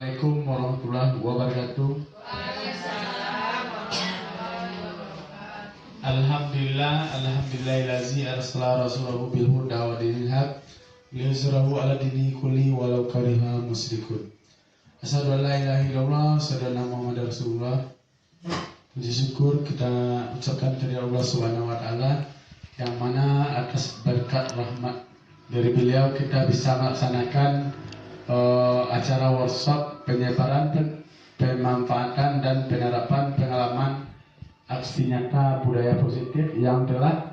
Assalamualaikum warahmatullahi wabarakatuh. Alhamdulillahillazi arsala rasulahu bil huda wa dinil haq liyuzhirahu ala dini kulli walau kariha musyrikun. Asyhadu an la ilaha illallah wa asyhadu anna Muhammadar Rasulullah. Puji syukur kita ucapkan dari Allah Subhanahu wa taala yang mana atas berkat rahmat dari beliau kita bisa melaksanakan acara workshop penyebaran, pemanfaatan dan penerapan pengalaman aksi nyata budaya positif yang telah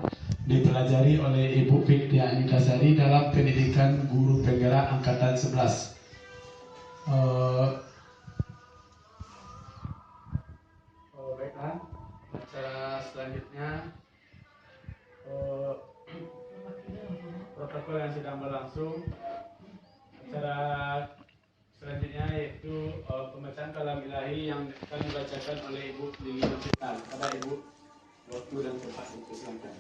dipelajari oleh Ibu Fiktia Nikasari dalam pendidikan guru penggerak angkatan 11. Baiklah, acara selanjutnya protokol yang sedang berlangsung. Acara selanjutnya yaitu pembacaan kalam ilahi yang akan dibacakan oleh Ibu Lili Novita. Kepada Ibu, waktu dan tempat dipersilakan.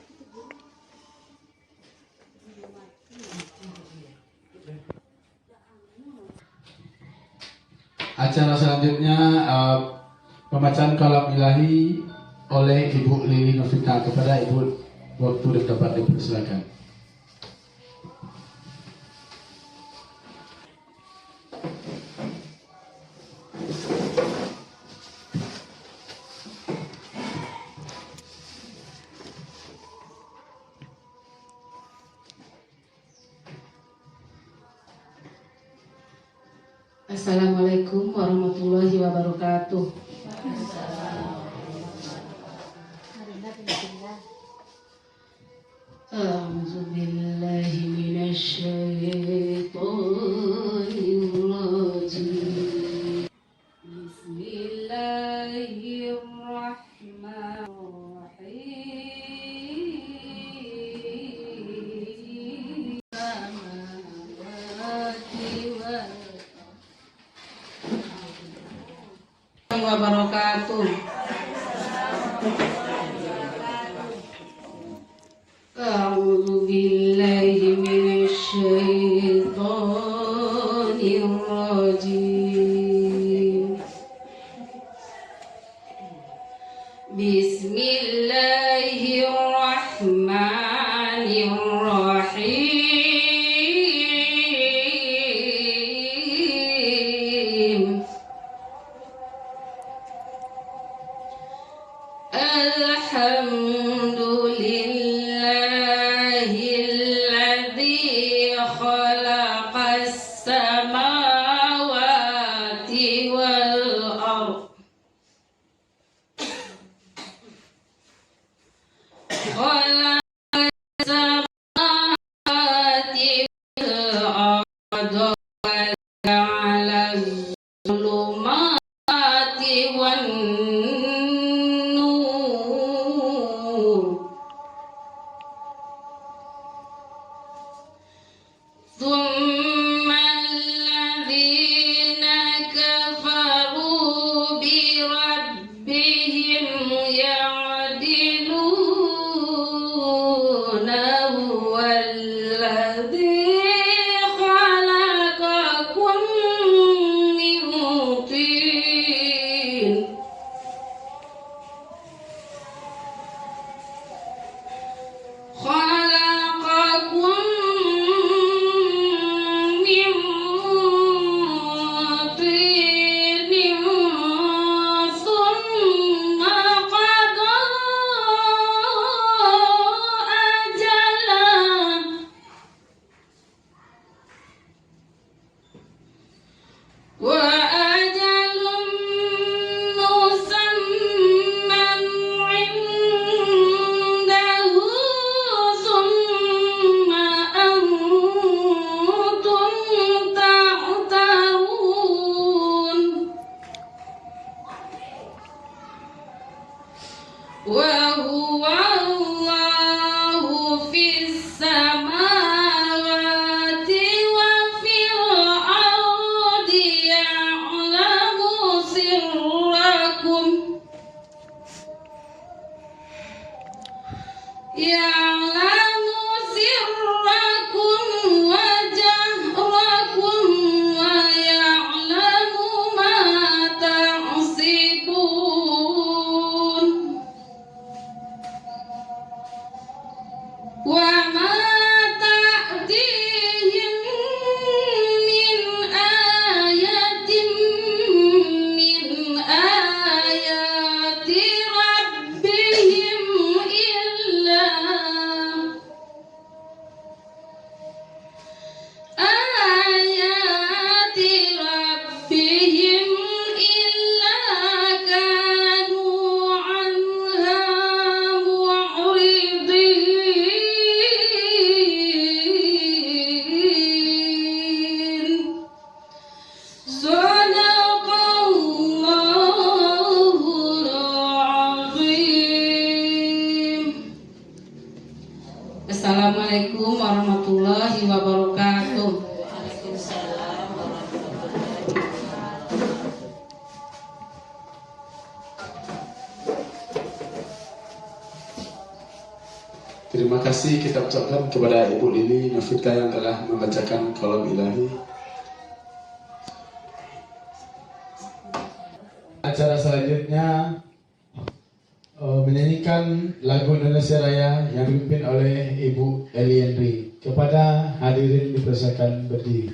Acara selanjutnya pembacaan kalam ilahi oleh Ibu Lili Novita. Kepada Ibu, waktu dan tempat dipersilakan. Assalamualaikum warahmatullahi wabarakatuh. A'udzu billahi minasy syaithanir rajim. Bismillahirrahmanirrahim. Wabarakatuh. A'udzu billahi minasy syaithanir rajim. Bismillahirrahmanirrahim. Alhamdulillahilladzi khalaqas samawati wal ardh. Khalaqas samawati wal ardh wa ja'ala adh-dhulumati wan ثم الذين كفروا بربهم يعدلون هو الذي خلقكم من طين ثم قضى أجلا وأجل مسمى عنده ثم أنتم تعترون وهو الله في السماوات وفي الأرض يعلم سركم وجهركم ويعلم Terima kasih kita ucapkan kepada Ibu Lili Novita yang telah membacakan kalam ilahi. Acara selanjutnya menyanyikan lagu Indonesia Raya yang dipimpin oleh Ibu Eli Henry. Kepada hadirin dipersilakan berdiri.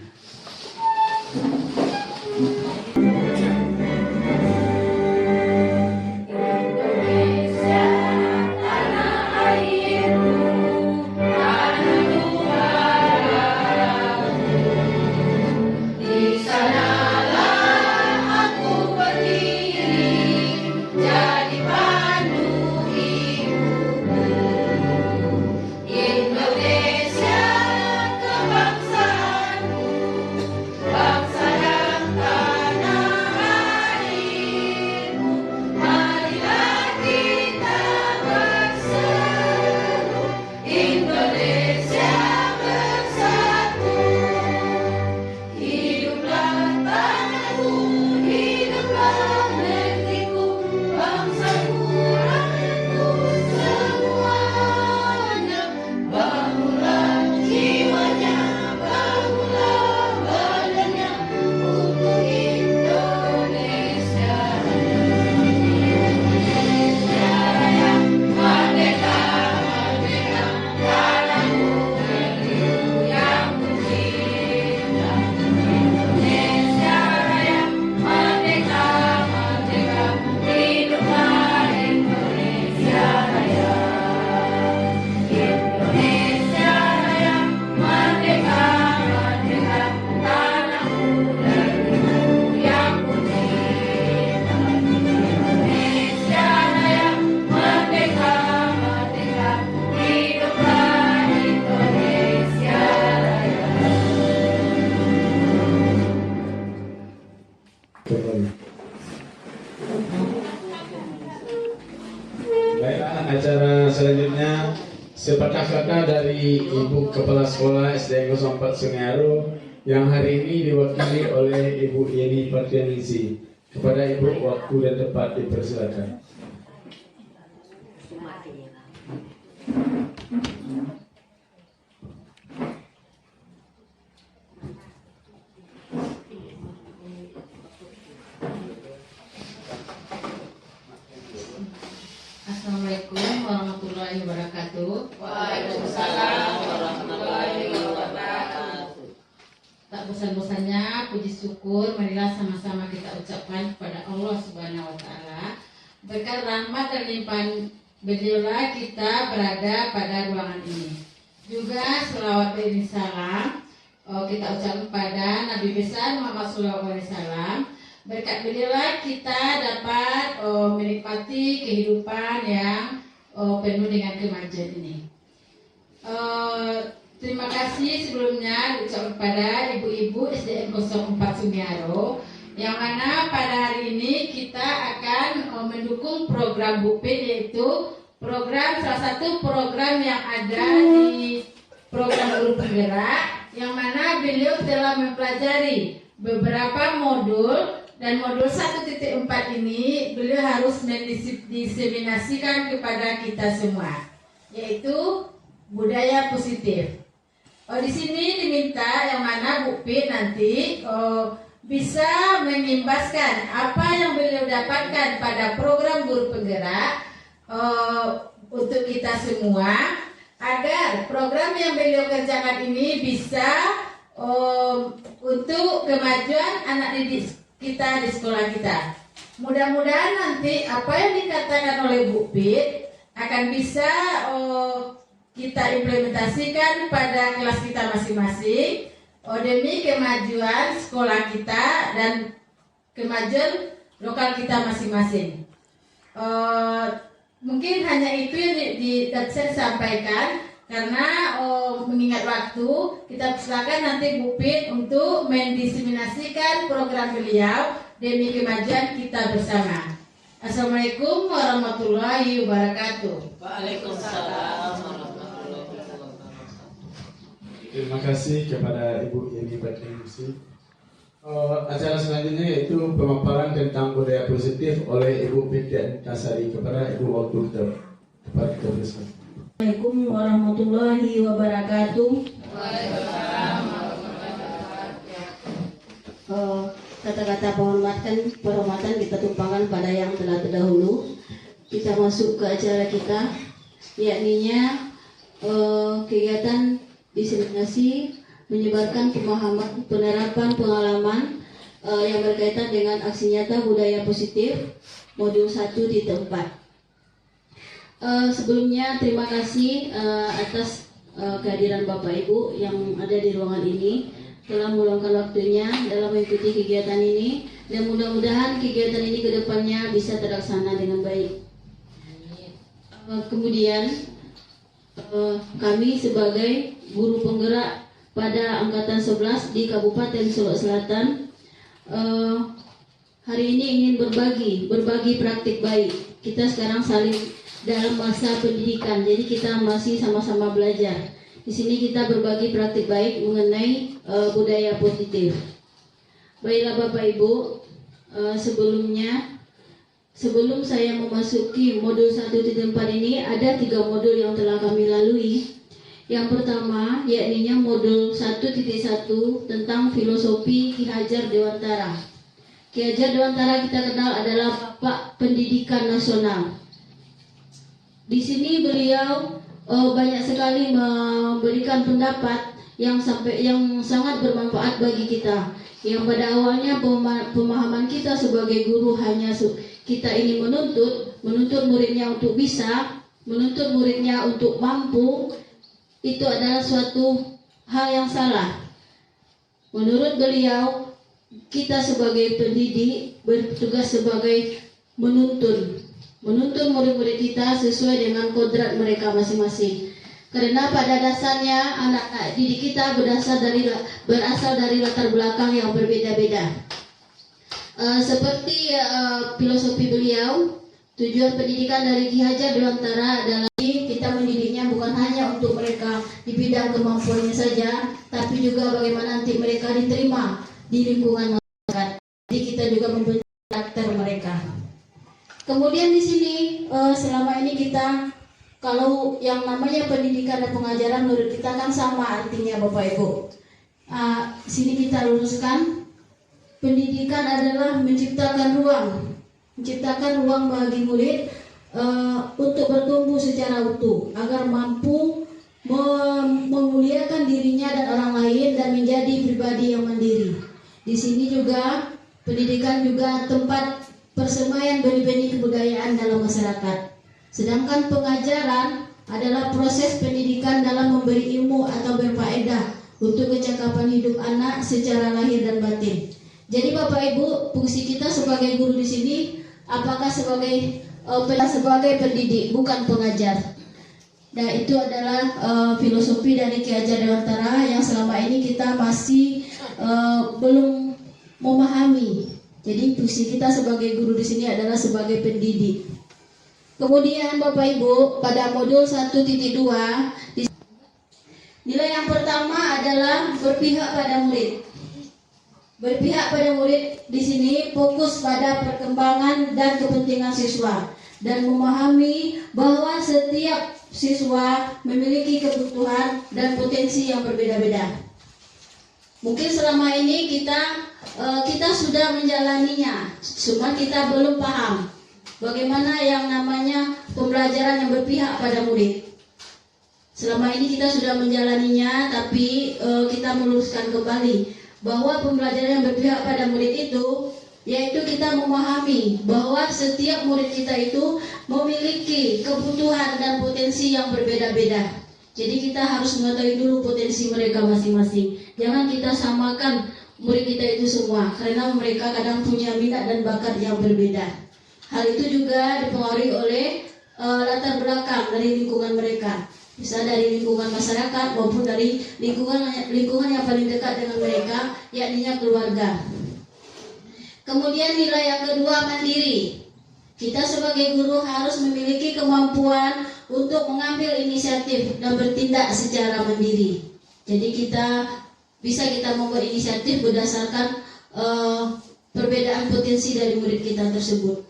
Baiklah, acara selanjutnya sepatah kata dari Ibu Kepala Sekolah SD 04 Sungaru yang hari ini diwakili oleh Ibu Yeni Partianingsi. Kepada Ibu, waktu dan tempat dipersilakan. Assalamualaikum warahmatullahi wabarakatuh. Waalaikumsalam warahmatullahi wabarakatuh. Tak bosan-bosannya puji syukur marilah sama-sama kita ucapkan kepada Allah Subhanahu wa taala. Berkat rahmat dan limpahan beliaulah kita berada pada ruangan ini. Juga selawat dan salam kita ucapkan pada Nabi besar Muhammad SAW. Berkat beliaulah kita dapat menikmati kehidupan yang penuh dengan kemajuan ini. Terima kasih sebelumnya diucapkan kepada ibu-ibu SDN 04 Sumiaro, yang mana pada hari ini kita akan mendukung program BUPIN, yaitu salah satu program yang ada di program Guru Penggerak, yang mana beliau telah mempelajari beberapa modul. Dan modul 1.4 ini beliau harus mendiseminasikan kepada kita semua, yaitu budaya positif. Di sini diminta yang mana BUPIN nanti bisa mengimbaskan apa yang beliau dapatkan pada program Guru Penggerak untuk kita semua, agar program yang beliau kerjakan ini bisa untuk kemajuan anak didik kita di sekolah kita. Mudah-mudahan nanti apa yang dikatakan oleh BUPIN akan bisa kita implementasikan pada kelas kita masing-masing demi kemajuan sekolah kita dan kemajuan lokal kita masing-masing. Mungkin hanya itu yang dapat saya sampaikan. Karena mengingat waktu, kita persilakan nanti BUPIN untuk mendiseminasikan program beliau demi kemajuan kita bersama. Assalamualaikum warahmatullahi wabarakatuh. Waalaikumsalam warahmatullahi wabarakatuh. Terima kasih kepada Ibu Yeni Partianingsi. Acara selanjutnya yaitu pemaparan tentang budaya positif oleh Ibu Pitian Tasari. Kepada Ibu waktu tepat. Assalamualaikum warahmatullahi wabarakatuh. Kata-kata penghormatan kita tumpahkan pada yang telah terdahulu. Kita masuk ke acara kita, yakninya kegiatan diseminasi menyebarkan pemahaman penerapan pengalaman yang berkaitan dengan aksi nyata budaya positif modul 1.4. Sebelumnya terima kasih atas kehadiran Bapak Ibu yang ada di ruangan ini telah meluangkan waktunya dalam mengikuti kegiatan ini, dan mudah-mudahan kegiatan ini ke depannya bisa terlaksana dengan baik. Kemudian kami sebagai guru penggerak pada angkatan 11 di Kabupaten Solok Selatan hari ini ingin berbagi praktik baik. Kita sekarang saling dalam masa pendidikan, jadi kita masih sama-sama belajar. Di sini kita berbagi praktik baik mengenai budaya positif. Baiklah Bapak Ibu, sebelum saya memasuki modul 1.4 ini, ada 3 modul yang telah kami lalui. Yang pertama, yakninya modul 1.1 tentang filosofi Ki Hajar Dewantara. Ki Hajar Dewantara kita kenal adalah Bapak Pendidikan Nasional. Di sini beliau banyak sekali memberikan pendapat yang sangat bermanfaat bagi kita. Yang pada awalnya pemahaman kita sebagai guru hanya kita ini menuntut muridnya untuk bisa, menuntut muridnya untuk mampu, itu adalah suatu hal yang salah. Menurut beliau, kita sebagai pendidik bertugas sebagai menuntun murid-murid kita sesuai dengan kodrat mereka masing-masing. Karena pada dasarnya anak-anak didik kita berasal dari latar belakang yang berbeda-beda. Seperti filosofi beliau, tujuan pendidikan dari Ki Hajar Dewantara adalah kita mendidiknya bukan hanya untuk mereka di bidang kemampuannya saja, tapi juga bagaimana nanti mereka diterima di lingkungan masyarakat. Jadi kita juga membentuk karakter mereka. Kemudian di sini selama ini kita, kalau yang namanya pendidikan dan pengajaran menurut kita kan sama artinya Bapak Ibu. Sini kita luruskan, pendidikan adalah menciptakan ruang bagi murid untuk bertumbuh secara utuh agar mampu memuliakan dirinya dan orang lain dan menjadi pribadi yang mandiri. Di sini juga pendidikan juga tempat persemaian benih-benih kebudayaan dalam masyarakat. Sedangkan pengajaran adalah proses pendidikan dalam memberi ilmu atau berfaedah untuk kecakapan hidup anak secara lahir dan batin. Jadi Bapak Ibu, fungsi kita sebagai guru di sini apakah sebagai pendidik, bukan pengajar. Nah, itu adalah filosofi dari Ki Hajar Dewantara yang selama ini kita masih belum memahami. Jadi fungsi kita sebagai guru di sini adalah sebagai pendidik. Kemudian Bapak Ibu, pada modul 1.2 nilai yang pertama adalah berpihak pada murid. Berpihak pada murid di sini fokus pada perkembangan dan kepentingan siswa dan memahami bahwa setiap siswa memiliki kebutuhan dan potensi yang berbeda-beda. Mungkin selama ini kita sudah menjalaninya, cuma kita belum paham bagaimana yang namanya pembelajaran yang berpihak pada murid. Selama ini kita sudah menjalaninya, tapi kita meluruskan kembali bahwa pembelajaran yang berpihak pada murid itu, yaitu kita memahami bahwa setiap murid kita itu memiliki kebutuhan dan potensi yang berbeda-beda. Jadi kita harus mengetahui dulu potensi mereka masing-masing. Jangan kita samakan murid kita itu semua, karena mereka kadang punya minat dan bakat yang berbeda. Hal itu juga dipengaruhi oleh latar belakang dari lingkungan mereka, bisa dari lingkungan masyarakat maupun dari lingkungan yang paling dekat dengan mereka, yakninya keluarga. Kemudian nilai yang kedua, mandiri. Kita sebagai guru harus memiliki kemampuan untuk mengambil inisiatif dan bertindak secara mandiri. Jadi kita membuat inisiatif berdasarkan perbedaan potensi dari murid kita tersebut.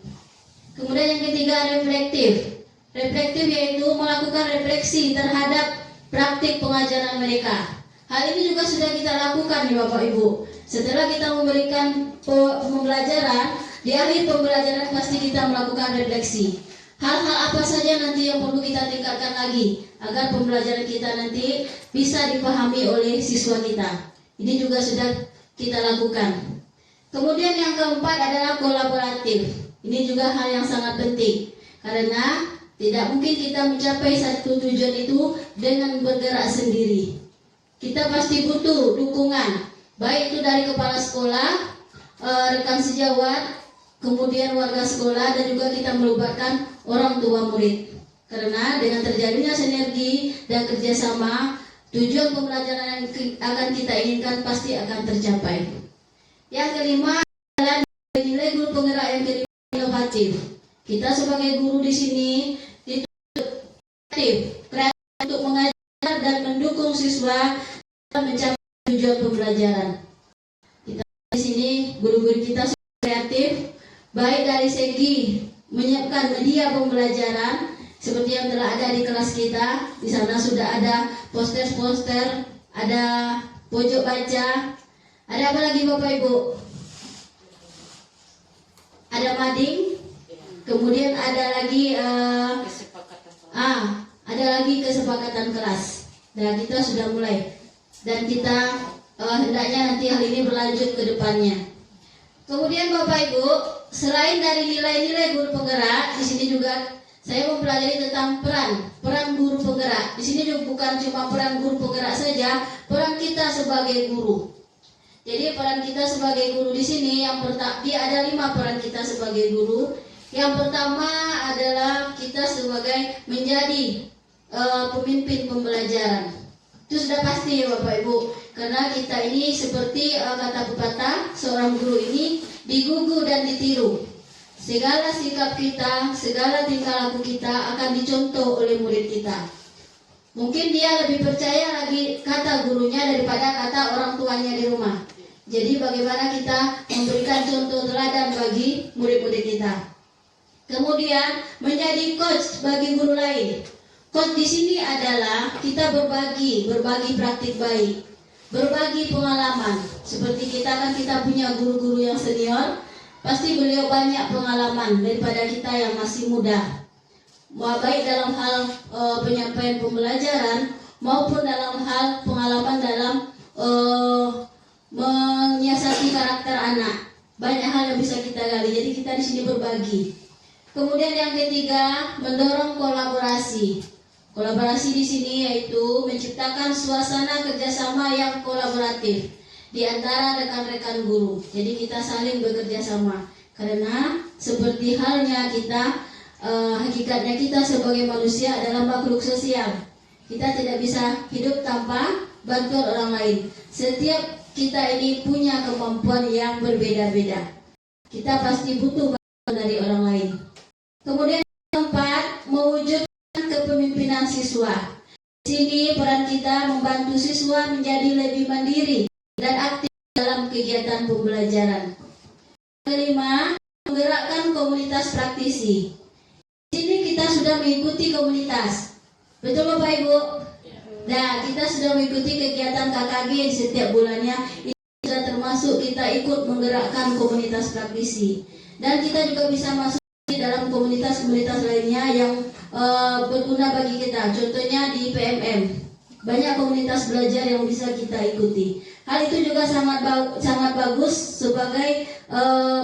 Kemudian yang ketiga, reflektif. Reflektif yaitu melakukan refleksi terhadap praktik pengajaran mereka. Hal ini juga sudah kita lakukan nih Bapak Ibu. Setelah kita memberikan pembelajaran, di akhir pembelajaran pasti kita melakukan refleksi. Hal-hal apa saja nanti yang perlu kita tingkatkan lagi agar pembelajaran kita nanti bisa dipahami oleh siswa kita. Ini juga sudah kita lakukan. Kemudian yang keempat adalah kolaboratif. Ini juga hal yang sangat penting karena tidak mungkin kita mencapai satu tujuan itu dengan bergerak sendiri. Kita pasti butuh dukungan, baik itu dari kepala sekolah, rekan sejawat, kemudian warga sekolah, dan juga kita melibatkan orang tua murid. Karena dengan terjadinya sinergi dan kerjasama, tujuan pembelajaran yang akan kita inginkan pasti akan tercapai. Yang kelima adalah nilai guru penggerak yang kelima, inovatif. Kita sebagai guru di sini kreatif untuk mengajar dan mendukung siswa mencapai tujuan pembelajaran. Kita di sini guru-guru kita kreatif, baik dari segi menyiapkan media pembelajaran seperti yang telah ada di kelas kita. Di sana sudah ada poster-poster, ada pojok baca, ada apa lagi Bapak Ibu? Ada mading, kemudian ada lagi ada lagi kesepakatan kelas. Dan kita sudah mulai. Dan kita hendaknya nanti hal ini berlanjut ke depannya. Kemudian Bapak Ibu, selain dari nilai-nilai guru penggerak, di sini juga saya mempelajari tentang peran guru penggerak. Di sini juga bukan cuma peran guru penggerak saja, peran kita sebagai guru. Jadi peran kita sebagai guru di sini ada 5 peran kita sebagai guru. Yang pertama adalah kita sebagai menjadi pemimpin pembelajaran. Itu sudah pasti ya Bapak Ibu, karena kita ini seperti kata pepatah, seorang guru ini digugu dan ditiru. Segala sikap kita, segala tingkah laku kita akan dicontoh oleh murid kita. Mungkin dia lebih percaya lagi kata gurunya daripada kata orang tuanya di rumah. Jadi bagaimana kita memberikan contoh teladan bagi murid-murid kita. Kemudian menjadi coach bagi guru lain. Coach di sini adalah kita berbagi praktik baik, berbagi pengalaman. Seperti kita punya guru-guru yang senior, pasti beliau banyak pengalaman daripada kita yang masih muda. Baik dalam hal penyampaian pembelajaran maupun dalam hal pengalaman dalam menyiasati karakter anak. Banyak hal yang bisa kita gali. Jadi kita di sini berbagi. Kemudian yang ketiga, mendorong kolaborasi. Kolaborasi di sini yaitu menciptakan suasana kerjasama yang kolaboratif di antara rekan-rekan guru. Jadi kita saling bekerja sama. Karena seperti halnya kita, hakikatnya kita sebagai manusia adalah makhluk sosial. Kita tidak bisa hidup tanpa bantuan orang lain. Setiap kita ini punya kemampuan yang berbeda-beda. Kita pasti butuh bantuan dari orang lain. Kemudian yang keempat, mewujudkan kepemimpinan siswa. Di sini peran kita membantu siswa menjadi lebih mandiri dan aktif dalam kegiatan pembelajaran. Kelima, menggerakkan komunitas praktisi. Di sini kita sudah mengikuti komunitas. Betul Bapak Ibu? Nah, kita sudah mengikuti kegiatan KKG di setiap bulannya. Ini sudah termasuk kita ikut menggerakkan komunitas praktisi. Dan kita juga bisa masuk dalam komunitas-komunitas lainnya yang berguna bagi kita. Contohnya di PMM, banyak komunitas belajar yang bisa kita ikuti. Hal itu juga sangat bagus sebagai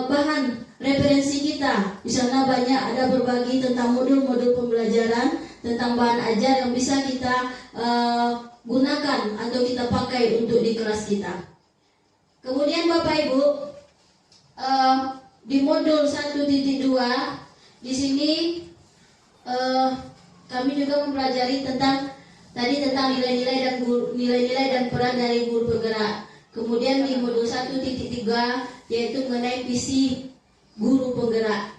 bahan referensi kita. Di sana banyak ada berbagi tentang modul-modul pembelajaran, tentang bahan ajar yang bisa kita gunakan atau kita pakai untuk di kelas kita. Kemudian Bapak Ibu, di modul 1.2 di sini kami juga mempelajari tentang nilai-nilai dan peran dari guru penggerak. Kemudian di modul 1.3 yaitu mengenai visi guru penggerak.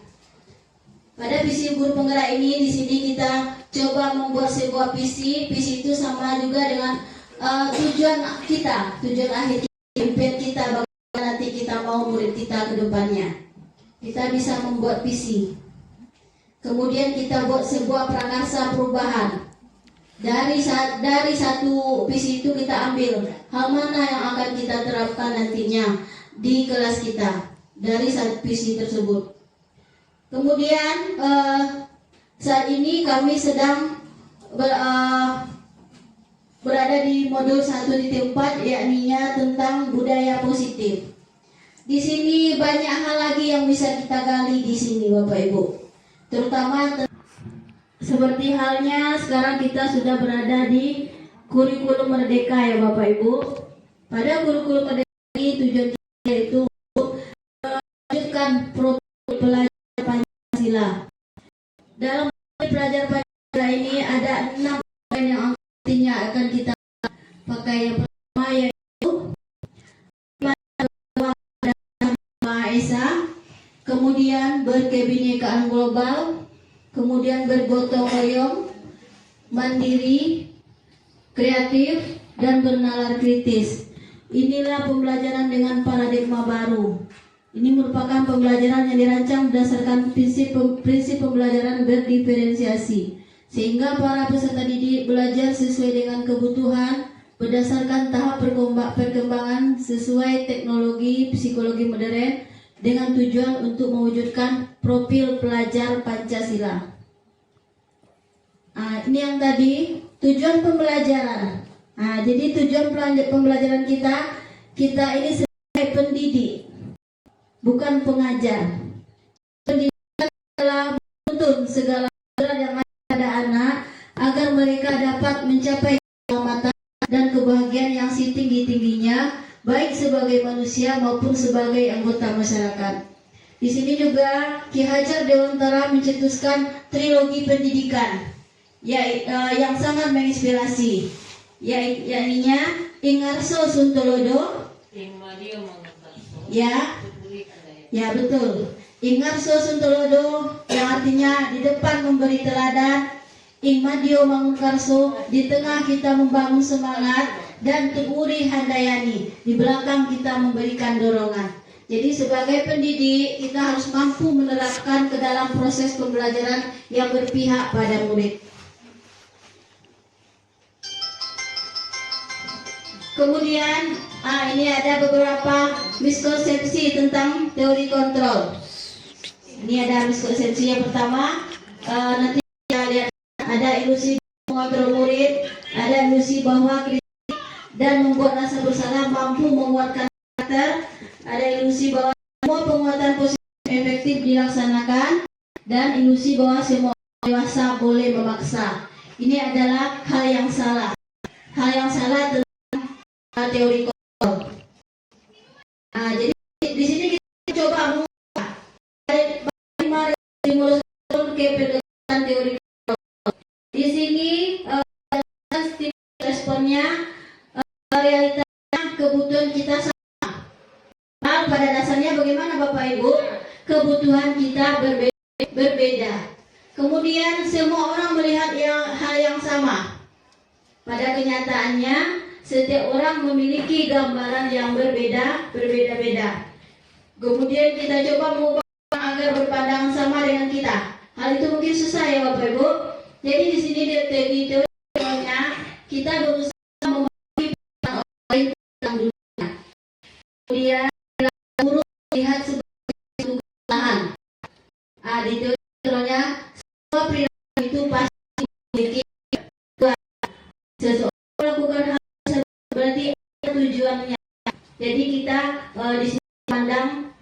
Pada visi guru penggerak ini di sini kita coba membuat sebuah visi. Visi itu sama juga dengan tujuan akhir impian kita, bagaimana nanti kita mau murid kita ke depannya. Kita bisa membuat visi. Kemudian kita buat sebuah prakarsa perubahan. Dari satu visi itu kita ambil hal mana yang akan kita terapkan nantinya di kelas kita dari satu visi tersebut. Kemudian saat ini kami sedang berada di modul 1.4, yakninya tentang budaya positif. Di sini banyak hal lagi yang bisa kita gali di sini, Bapak Ibu. Terutama seperti halnya sekarang kita sudah berada di kurikulum merdeka ya Bapak Ibu. Pada kurikulum merdeka ini tujuan kita yaitu melanjutkan profil pelajar Pancasila. Dalam pelajar Pancasila ini ada 6 poin yang nantinya akan kita pakai. Yang pertama yaitu Maha Esa, kemudian berkebinekaan global, kemudian bergotong royong, mandiri, kreatif, dan bernalar kritis. Inilah pembelajaran dengan paradigma baru. Ini merupakan pembelajaran yang dirancang berdasarkan prinsip pembelajaran berdiferensiasi, sehingga para peserta didik belajar sesuai dengan kebutuhan berdasarkan tahap perkembangan sesuai teknologi psikologi modern dengan tujuan untuk mewujudkan profil pelajar Pancasila. Ini yang tadi tujuan pembelajaran. Jadi tujuan pembelajaran kita ini sebagai pendidik, bukan pengajar. Pendidikan adalah menuntun segala pelajaran yang ada pada anak agar mereka dapat mencapai keselamatan dan kebahagiaan yang setinggi-tingginya, baik sebagai manusia maupun sebagai anggota masyarakat. Di sini juga Ki Hajar Dewantara mencetuskan trilogi pendidikan yang sangat menginspirasi, yakninya Ingarso Suntolodo. Ya betul. Ingarso Suntolodo yang artinya di depan memberi teladan, Ingmadio Mangunkarso di tengah kita membangun semangat, dan Tuguri Handayani di belakang kita memberikan dorongan. Jadi sebagai pendidik kita harus mampu menerapkan ke dalam proses pembelajaran yang berpihak pada murid. Kemudian ini ada beberapa miskonsepsi tentang teori kontrol. Ini ada miskonsepsi yang pertama, nanti kita lihat ada ilusi mengontrol murid, ada ilusi bahwa kritik dan membuat rasa bersalah mampu menguatkan karakter, ada ilusi bahwa semua penguatan positif efektif dilaksanakan, dan ilusi bahwa semua dewasa boleh memaksa. Ini adalah hal yang salah. Hal yang salah tentang teori kontrol. Jadi di sini kita coba mengubah dari stimulus ke pendekatan teori kontrol. Di sini stimulus responnya realitanya kebutuhan kita sama. Pada dasarnya bagaimana Bapak Ibu? Kebutuhan kita berbeda. Kemudian semua orang melihat hal yang sama. Pada kenyataannya setiap orang memiliki gambaran yang berbeda-beda. Kemudian kita coba mengubah agar berpandangan sama dengan kita. Hal itu mungkin susah ya Bapak Ibu. Jadi di sini di teorinya kita berusaha memahami orang lain tentang dunia. Kemudian buruk lihat sebagai kesalahan. Di teorinya semua perilaku itu pasti memiliki seseorang melakukan hal berarti tujuannya. Jadi kita di sini pandang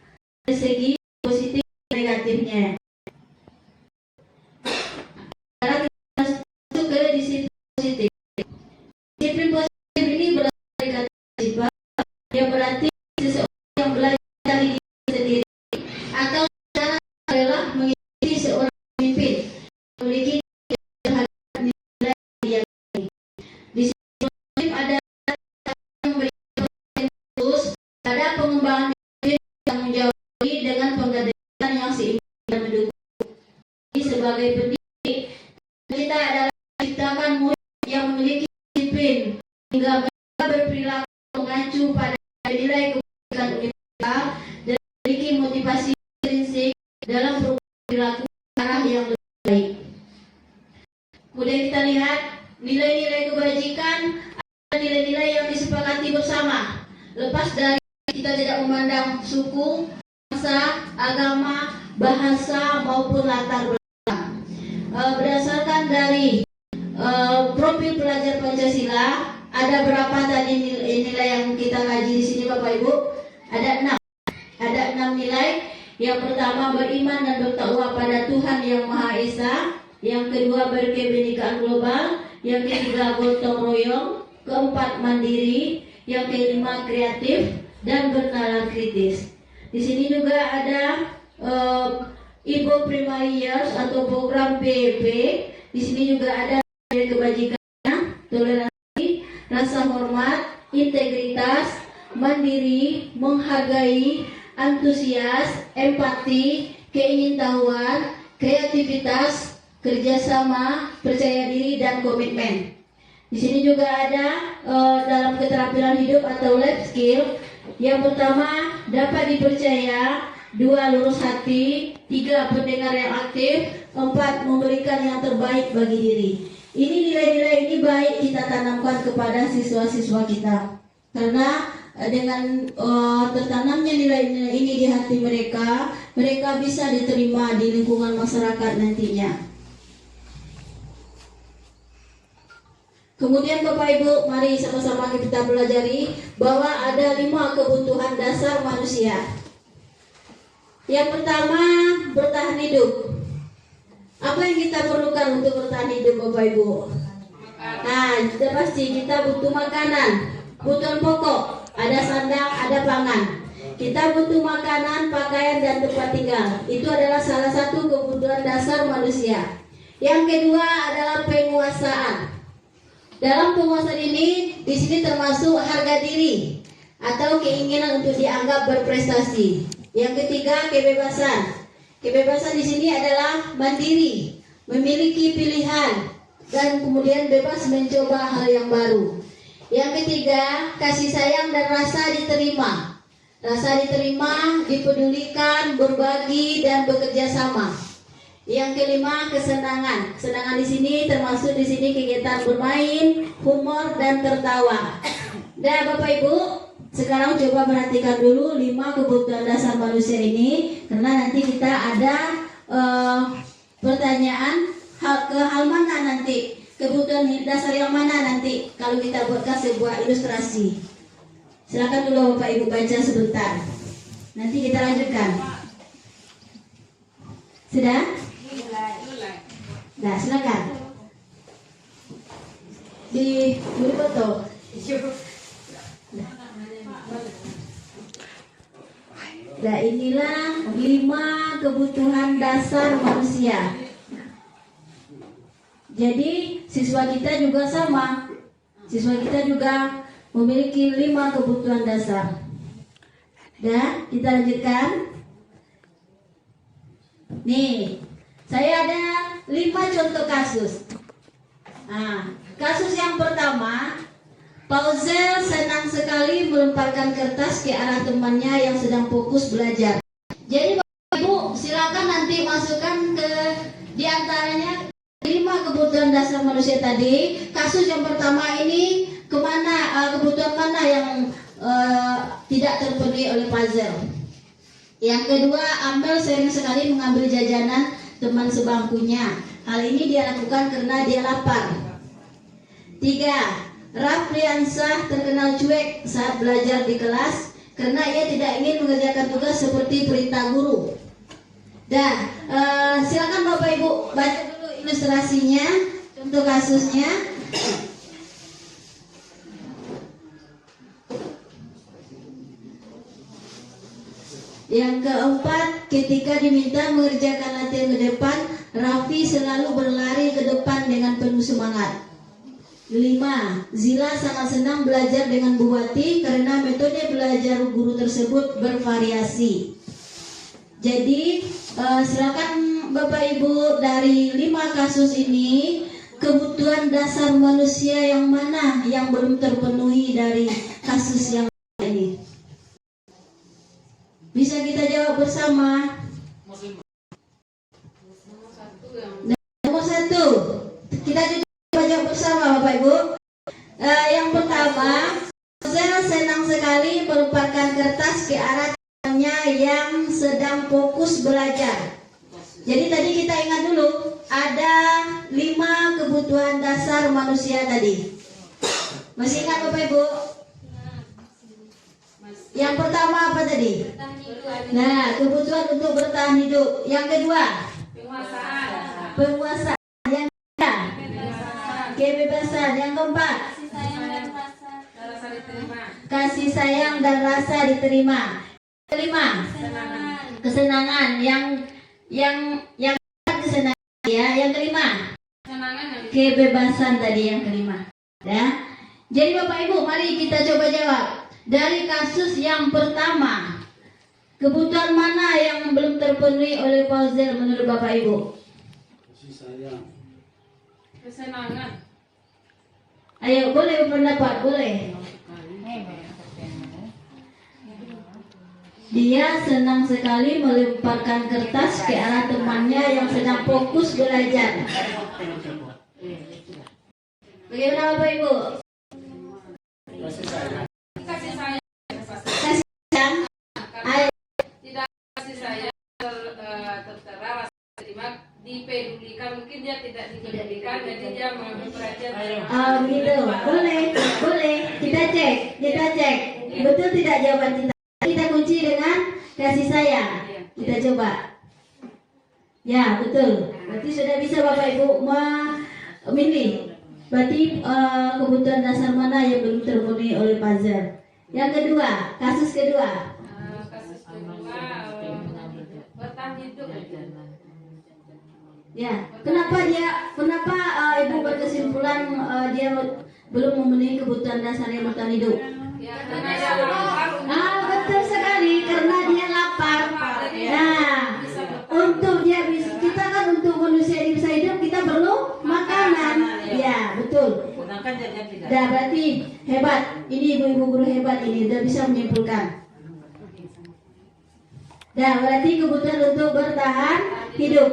dari segi positif dan negatifnya. Sekarang kita masuk ke disiplin positif. Disiplin positif ini berasal dari kata sifat, yang berarti seseorang yang belajar dari diri sendiri atau secara adalah mengikuti seorang pemimpin memiliki terhadap nilai yang di sini ada pada pengembangan tanggung jawab dengan penggadean yang seimbang dan mendukung. Sebagai pendidik, kita adalah menciptakan murid yang memiliki disiplin hingga mereka berperilaku mengacu pada nilai kebaikan universal dan memiliki motivasi intrinsik dalam perilaku arah yang Kemudian kita lihat nilai-nilai kebajikan, ada nilai-nilai yang disepakati bersama. Lepas dari kita tidak memandang suku, bangsa, agama, bahasa maupun latar belakang. Berdasarkan dari profil pelajar Pancasila, ada berapa tadi nilai yang kita kaji di sini Bapak Ibu? Ada 6. Ada 6 nilai. Yang pertama beriman dan bertakwa pada Tuhan Yang Maha Esa. Yang kedua berkebinekaan global. Yang ketiga gotong royong. Keempat mandiri. Yang kelima kreatif dan bernalar kritis. Di sini juga ada Ibu Primary Years atau program PEP. Di sini juga ada kebajikan, toleransi, rasa hormat, integritas, mandiri, menghargai, antusias, empati, keingintahuan, kreativitas, kerjasama, percaya diri, dan komitmen. Di sini juga ada dalam keterampilan hidup atau life skill. Yang pertama, dapat dipercaya. 2, lurus hati. 3, pendengar yang aktif. 4, memberikan yang terbaik bagi diri. Ini nilai-nilai ini baik kita tanamkan kepada siswa-siswa kita, karena dengan tertanamnya nilai-nilai ini di hati mereka, mereka bisa diterima di lingkungan masyarakat nantinya. Kemudian Bapak Ibu, mari sama-sama kita pelajari bahwa ada 5 kebutuhan dasar manusia. Yang pertama, bertahan hidup. Apa yang kita perlukan untuk bertahan hidup Bapak Ibu? Nah, sudah pasti kita butuh makanan, kebutuhan pokok, ada sandang, ada pangan. Kita butuh makanan, pakaian, dan tempat tinggal. Itu adalah salah satu kebutuhan dasar manusia. Yang kedua adalah penguasaan. Dalam penguasaan ini, di sini termasuk harga diri atau keinginan untuk dianggap berprestasi. Yang ketiga, kebebasan. Kebebasan di sini adalah mandiri, memiliki pilihan, dan kemudian bebas mencoba hal yang baru. Yang ketiga, kasih sayang dan rasa diterima. Rasa diterima, dipedulikan, berbagi, dan bekerja sama. Yang kelima, kesenangan. Kesenangan di sini termasuk di sini kegiatan bermain, humor, dan tertawa. Dan Bapak Ibu, sekarang coba perhatikan dulu 5 kebutuhan dasar manusia ini, karena nanti kita ada pertanyaan ke hal mana nanti, kebutuhan dasar yang mana nanti kalau kita buatkan sebuah ilustrasi. Silakan dulu Bapak Ibu baca sebentar. Nanti kita lanjutkan. Sudah? Nah, silakan. Di foto. Nah, inilah 5 kebutuhan dasar manusia. Jadi siswa kita juga sama. Siswa kita juga memiliki 5 kebutuhan dasar. Dan kita lanjutkan. Nih, saya ada 5 contoh kasus. Nah, kasus yang pertama, Pauzel senang sekali melemparkan kertas ke arah temannya yang sedang fokus belajar. Jadi Bapak Ibu, silakan nanti masukkan ke diantaranya 5 kebutuhan dasar manusia tadi. Kasus yang pertama ini kemana, kebutuhan mana yang tidak terpenuhi oleh Pauzel? Yang kedua, Amel sering sekali mengambil jajanan teman sebangkunya. Hal ini dia lakukan karena dia lapar. 3. Rafliansah terkenal cuek saat belajar di kelas karena ia tidak ingin mengerjakan tugas seperti perintah guru. Dan silakan Bapak Ibu baca dulu ilustrasinya, contoh kasusnya. Yang keempat, ketika diminta mengerjakan latihan ke depan, Raffi selalu berlari ke depan dengan penuh semangat. 5. Zila sangat senang belajar dengan Bu Wati karena metode belajar guru tersebut bervariasi. Jadi silakan Bapak Ibu, dari 5 kasus ini kebutuhan dasar manusia yang mana yang belum terpenuhi dari kasus yang ini? Bisa kita jawab bersama. Nomor 1. Kita fokus belajar. Jadi tadi kita ingat dulu, ada 5 kebutuhan dasar manusia tadi. Masih ingat Bapak Ibu? Yang pertama apa tadi? Nah, kebutuhan untuk bertahan hidup. Yang kedua, penguasaan. Yang ketiga, kebebasan. Yang keempat, kasih sayang dan rasa diterima. Kelima, kesenangan. Yang kesenangan ya. Yang kelima, kebebasan tadi yang kelima. Ya. Jadi Bapak Ibu, mari kita coba jawab. Dari kasus yang pertama, kebutuhan mana yang belum terpenuhi oleh Fauzel menurut Bapak Ibu? Kasih sayang. Kesenangan. Ayo, boleh berpendapat, boleh. Dia senang sekali melemparkan kertas ke arah temannya yang sedang fokus belajar. Bagaimana Bapak Ibu? Kasih sayang. Kasih sayang. Ayo. Tidak kasih sayang tertera rasa terima dipedulikan, mungkin dia tidak dipedulikan, jadi dia mengambil perhatian. Gitu. Boleh. Kita cek. Betul tidak jawaban kita? Kita kunci dengan kasih sayang. Kita coba. Ya, betul. Berarti sudah bisa Bapak Ibu memilih. Berarti kebutuhan dasar mana yang belum terpenuhi oleh puzzle. Yang kedua, kasus kedua. Bertahan hidup. Ya, kenapa Ibu berkesimpulan dia belum memenuhi kebutuhan dasar yang bertahan hidup? Ya, karena dia lapar. Betul sekali, karena dia lapar. Nah, untuk dia bisa, kita kan untuk manusia bisa hidup kita perlu makanan. Ya, betul. Dah berarti hebat. Ini ibu-ibu guru hebat ini udah bisa menyimpulkan. Dah berarti kebutuhan untuk bertahan hidup.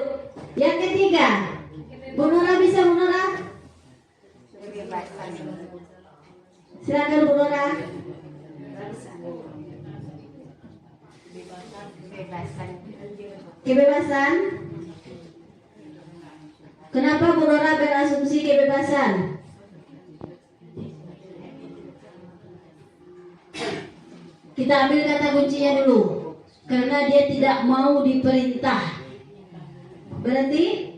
Yang ketiga, Bu Nora bisa Bu Nora? Silakan Bu Nora. Kebebasan. Kenapa Bu Nora berasumsi kebebasan? Kita ambil kata kuncinya dulu. Karena dia tidak mau diperintah. Berarti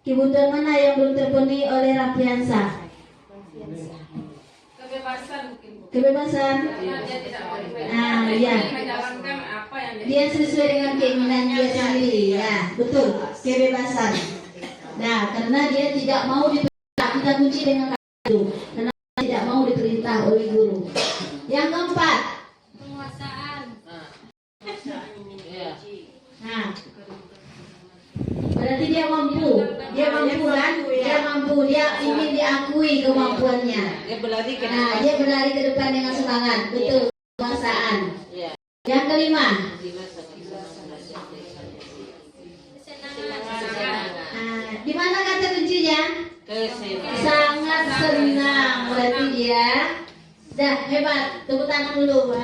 kebutuhan mana yang belum terpenuhi oleh Rafiansa? Kebebasan mungkin. Kebebasan. Karena dia tidak mau diperintah. Iya. Menjalankan apa yang Dia sesuai dengan keinginan dia sendiri. Ya, betul. Kebebasan. Nah, karena dia tidak mau diperintah, kita kunci dengan kata itu. Karena dia tidak mau diperintah oleh guru. Yang keempat, Penguasaan. nah, berarti dia mampu kan? Dia mampu, dia ingin diakui kemampuannya. Nah, dia berlari ke depan dengan semangat. Betul, penguasaan. Yang kelima, di mana kata kuncinya? Sangat senang. Berarti dia dah hebat. Tepuk tangan dulu.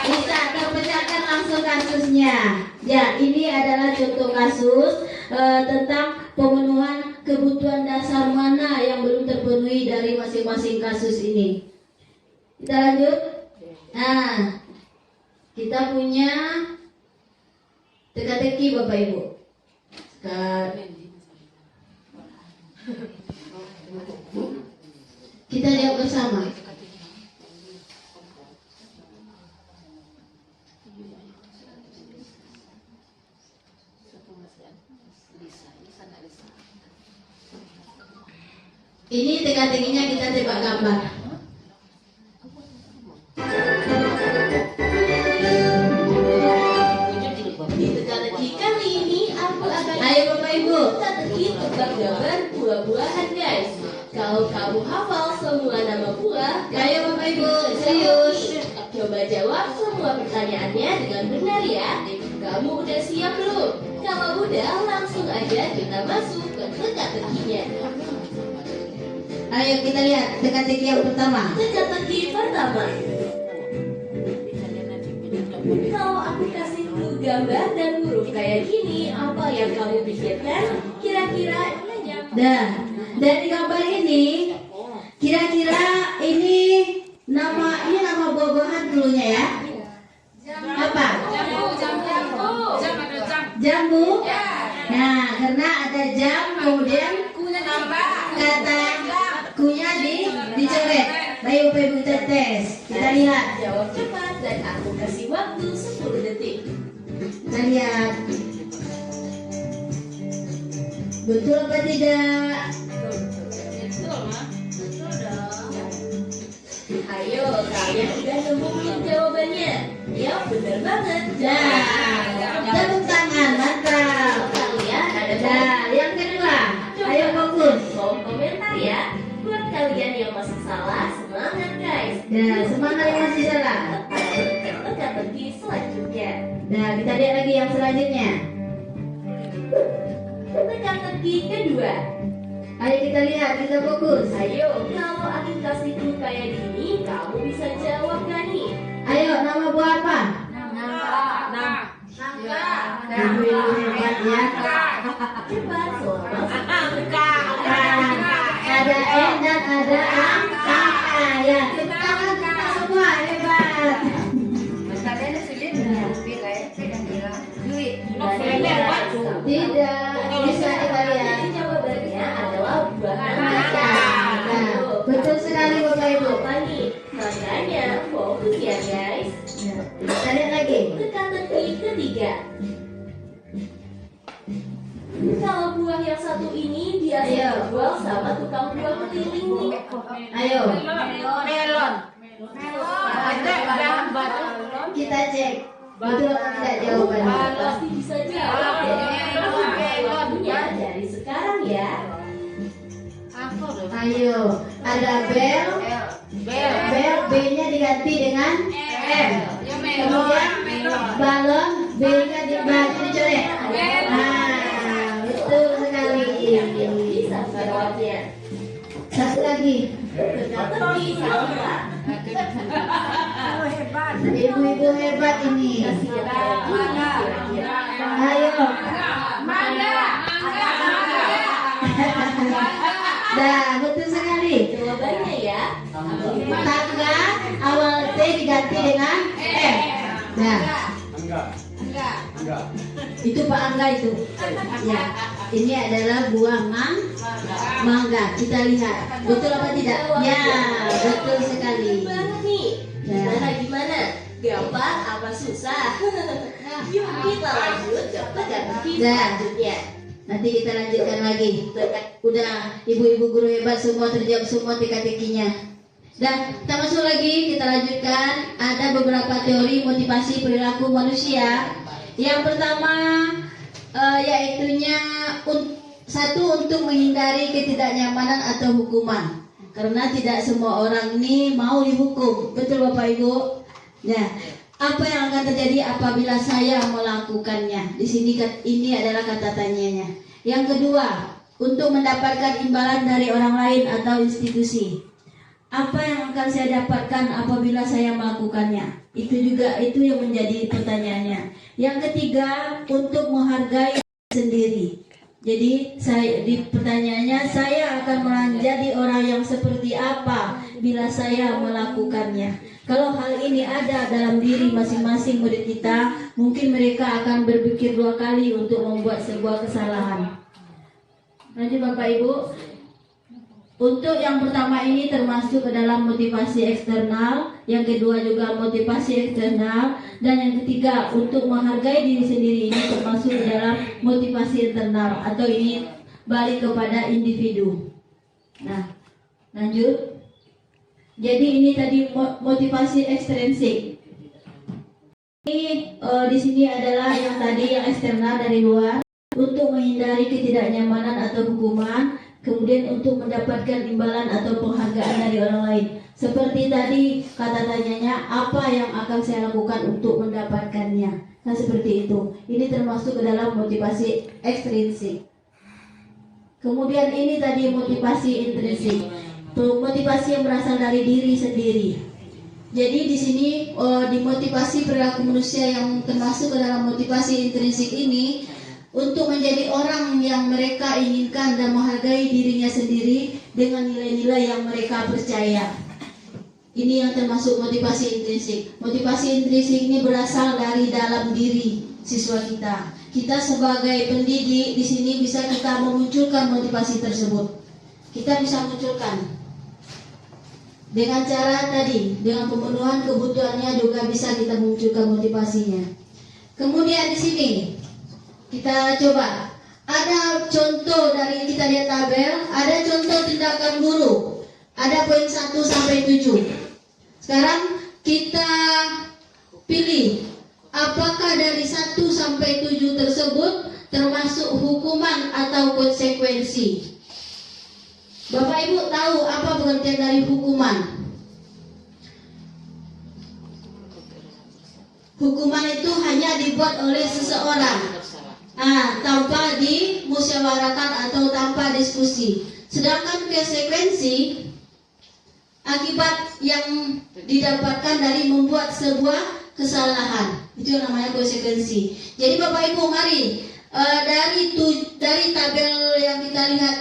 Bisa terpecahkan langsung kasusnya. Ya, ini adalah contoh kasus tentang pemenuhan kebutuhan dasar mana yang belum terpenuhi dari masing-masing kasus ini. Kita lanjut. Nah, kita punya teka-teki Bapak Ibu. Kita jawab bersama. Ini teka-tekinya kita tebak gambar. Di teka-teki kali ini aku akan Bapak Ibu teka-teki tebak gambar buah-buahan guys. Kalau kamu hafal semua nama buah, ayo Bapak Ibu serius. Coba jawab semua pertanyaannya dengan benar ya. Kamu udah siap belum? Kalau udah langsung aja kita masuk ke teka-tekinya. Ayo kita lihat teka-teki yang pertama. Teka-teki pertama. Kalau aku kasih gambar dan huruf kayak gini, apa yang kamu pikirkan? Kira-kira Dari gambar ini, kira-kira ini nama buah-buahan dulunya ya? Apa? Jambu. Nah, karena ada jam, kemudian kata kunya dicoret. Baik, Bapak Ibu kita tes. Kita lihat. jawab cepat dan aku kasih waktu 10 detik. Kita lihat. Betul apa tidak? Ayo, kalian udah nemu belum jawabannya? Ya, bener banget. Tepuk tangan, mantap. Kalian ada Yang kedua, ayo fokus. kolom komentar ya. Buat kalian yang masih salah, semangat guys. Semangat yang masih salah. Teka-teki selanjutnya. Kita lihat lagi yang selanjutnya. Teka-teki kedua. Ayo kita lihat, kita fokus. Ayo, kalau aku kasih clue kayak gini, kamu bisa jawab gak nih? Ayo, nama buah apa? Ibu-ibu hebat ya. Cepat, selama Ada N dan ada A. Ya, tepuk tangan kita semua, hebat. Tidak, bisa kita lihat. Jawabannya adalah buah Nah, betul sekali Bapak Ibu. Apa nih? Makanya fokus ya guys. Kita lihat lagi. Teka-teki ketiga. Kalau buah yang satu ini biasa Ayo. dijual sama tukang buah keliling nih. Ayo, Melon. kita cek. Betul atau tidak jawabannya? Pasti bisa jawab ya. Waktunya dari sekarang ya. Ayo, ada bel. Bel B-nya diganti dengan M. Kemudian balon B-nya dicoret. Betul sekali. Bisa jawabnya. Satu lagi. Teka-teki sama. Ibu-ibu hebat ini. Ayo. Betul sekali. Jawabannya ya. Tangga awal T diganti dengan M. Itu Pak Angga itu. Ya. Ini adalah buah mangga. Kita lihat. Betul apa tidak? Ya, betul sekali. Banget nih. Gimana? Gampang apa susah? Yuk kita lanjut ke teka-teki selanjutnya. Nanti kita lanjutkan lagi. Udah ibu-ibu guru hebat semua terjawab semua teka-tekinya. Dan kita masuk lagi, kita lanjutkan. Ada beberapa teori motivasi perilaku manusia. Yang pertama yaitunya satu, untuk menghindari ketidaknyamanan atau hukuman. Karena tidak semua orang ini mau dihukum. Betul Bapak Ibu? Nah, apa yang akan terjadi apabila saya melakukannya? Di sini ini adalah kata tanyanya. Yang kedua, untuk mendapatkan imbalan dari orang lain atau institusi. Apa yang akan saya dapatkan apabila saya melakukannya? Itu yang menjadi pertanyaannya. Yang ketiga, untuk menghargai sendiri. Jadi pertanyaannya, saya akan menjadi orang yang seperti apa bila saya melakukannya. Kalau hal ini ada dalam diri masing-masing murid kita, mungkin mereka akan berpikir 2 kali untuk membuat sebuah kesalahan. Lanjut Bapak Ibu. Untuk yang pertama ini termasuk ke dalam motivasi eksternal, yang kedua juga motivasi eksternal, dan yang ketiga untuk menghargai diri sendiri ini termasuk ke dalam motivasi internal, atau ini balik kepada individu. Nah, lanjut. Jadi ini tadi motivasi ekstrinsik. Ini di sini adalah yang tadi yang eksternal dari luar, untuk menghindari ketidaknyamanan atau hukuman. Kemudian untuk mendapatkan imbalan atau penghargaan dari orang lain. Seperti tadi kata tanyanya, apa yang akan saya lakukan untuk mendapatkannya? Nah seperti itu. Ini termasuk ke dalam motivasi ekstrinsik. Kemudian ini tadi motivasi intrinsik. Motivasi yang berasal dari diri sendiri. Jadi di sini di motivasi perilaku manusia yang termasuk ke dalam motivasi intrinsik ini untuk menjadi orang yang mereka inginkan dan menghargai dirinya sendiri dengan nilai-nilai yang mereka percaya. Ini yang termasuk motivasi intrinsik. Motivasi intrinsik ini berasal dari dalam diri siswa kita. Kita sebagai pendidik di sini bisa kita memunculkan motivasi tersebut. Kita bisa munculkan dengan cara tadi, dengan pemenuhan kebutuhannya juga bisa kita munculkan motivasinya. Kemudian di sini kita coba ada contoh dari kita lihat tabel, ada contoh tindakan guru. Ada poin 1 sampai 7. Sekarang kita pilih apakah dari 1 sampai 7 tersebut termasuk hukuman atau konsekuensi. Bapak Ibu tahu apa pengertian dari hukuman? Hukuman itu hanya dibuat oleh seseorang tanpa dimusyawarakan atau tanpa diskusi. Sedangkan konsekuensi akibat yang didapatkan dari membuat sebuah kesalahan, itu yang namanya konsekuensi. Jadi Bapak Ibu mari dari tabel yang kita lihat